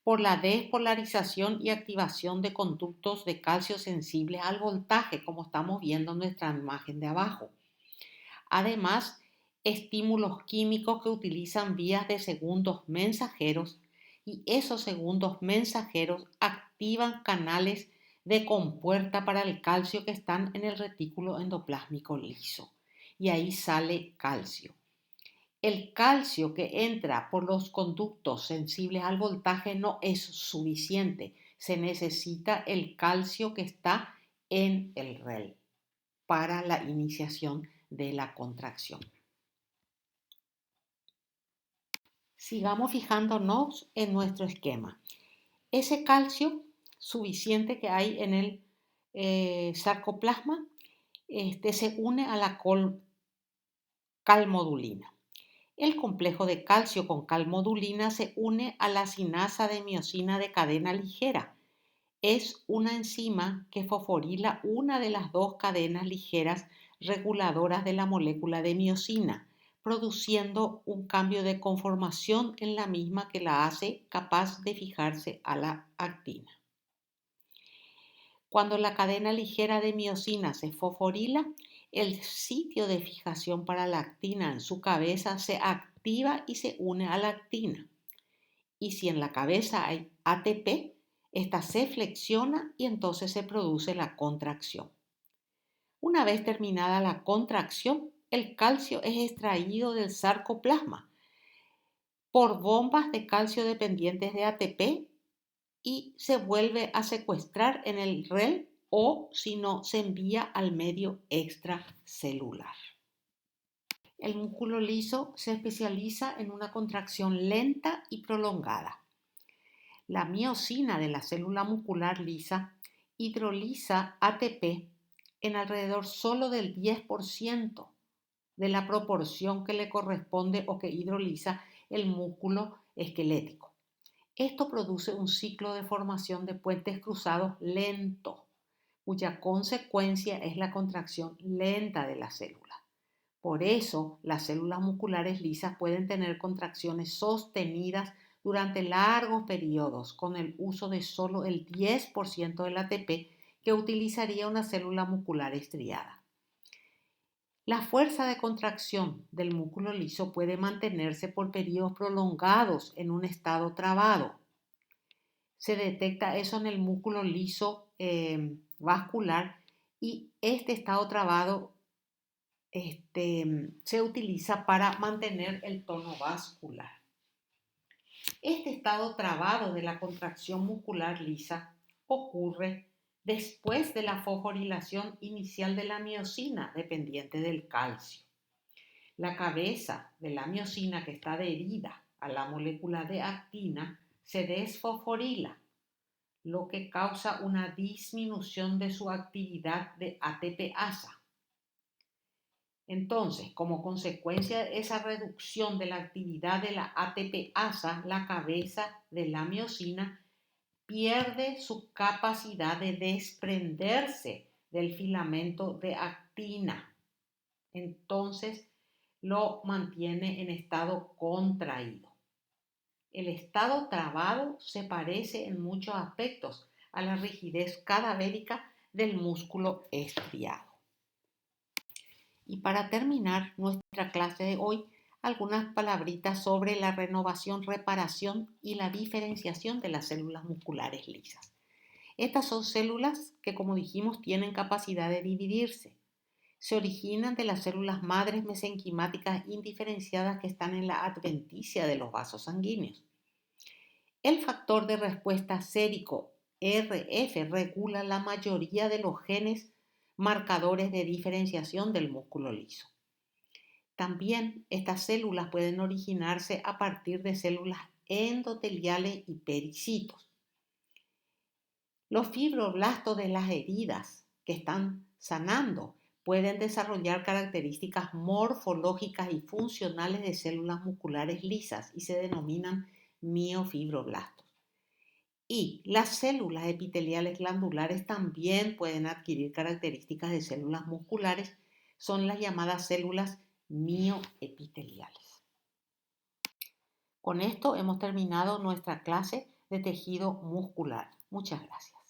por la despolarización y activación de conductos de calcio sensibles al voltaje, como estamos viendo en nuestra imagen de abajo. Además, estímulos químicos que utilizan vías de segundos mensajeros y esos segundos mensajeros activan canales de compuerta para el calcio que están en el retículo endoplásmico liso y ahí sale calcio. El calcio que entra por los conductos sensibles al voltaje no es suficiente. Se necesita el calcio que está en el REL para la iniciación de la contracción. Sigamos fijándonos en nuestro esquema. Ese calcio suficiente que hay en el sarcoplasma se une a la calmodulina. El complejo de calcio con calmodulina se une a la sinasa de miosina de cadena ligera. Es una enzima que fosforila una de las dos cadenas ligeras reguladoras de la molécula de miosina, produciendo un cambio de conformación en la misma que la hace capaz de fijarse a la actina. Cuando la cadena ligera de miosina se fosforila, el sitio de fijación para la actina en su cabeza se activa y se une a la actina. Y si en la cabeza hay ATP, esta se flexiona y entonces se produce la contracción. Una vez terminada la contracción, el calcio es extraído del sarcoplasma por bombas de calcio dependientes de ATP y se vuelve a secuestrar en el REL o si no se envía al medio extracelular. El músculo liso se especializa en una contracción lenta y prolongada. La miosina de la célula muscular lisa hidroliza ATP en alrededor solo del 10% de la proporción que le corresponde o que hidroliza el músculo esquelético. Esto produce un ciclo de formación de puentes cruzados lento, cuya consecuencia es la contracción lenta de la célula. Por eso, las células musculares lisas pueden tener contracciones sostenidas durante largos periodos con el uso de solo el 10% del ATP que utilizaría una célula muscular estriada. La fuerza de contracción del músculo liso puede mantenerse por periodos prolongados en un estado trabado. Se detecta eso en el músculo liso vascular y este estado trabado se utiliza para mantener el tono vascular. Este estado trabado de la contracción muscular lisa ocurre después de la fosforilación inicial de la miosina dependiente del calcio. La cabeza de la miosina que está adherida a la molécula de actina se desfosforila, lo que causa una disminución de su actividad de ATPasa. Entonces, como consecuencia de esa reducción de la actividad de la ATPasa, la cabeza de la miosina pierde su capacidad de desprenderse del filamento de actina. Entonces, lo mantiene en estado contraído. El estado trabado se parece en muchos aspectos a la rigidez cadavérica del músculo estriado. Y para terminar nuestra clase de hoy, algunas palabritas sobre la renovación, reparación y la diferenciación de las células musculares lisas. Estas son células que, como dijimos, tienen capacidad de dividirse. Se originan de las células madres mesenquimáticas indiferenciadas que están en la adventicia de los vasos sanguíneos. El factor de respuesta sérico RF regula la mayoría de los genes marcadores de diferenciación del músculo liso. También estas células pueden originarse a partir de células endoteliales y pericitos. Los fibroblastos de las heridas que están sanando pueden desarrollar características morfológicas y funcionales de células musculares lisas y se denominan miofibroblastos. Y las células epiteliales glandulares también pueden adquirir características de células musculares, son las llamadas células mioepiteliales. Con esto hemos terminado nuestra clase de tejido muscular. Muchas gracias.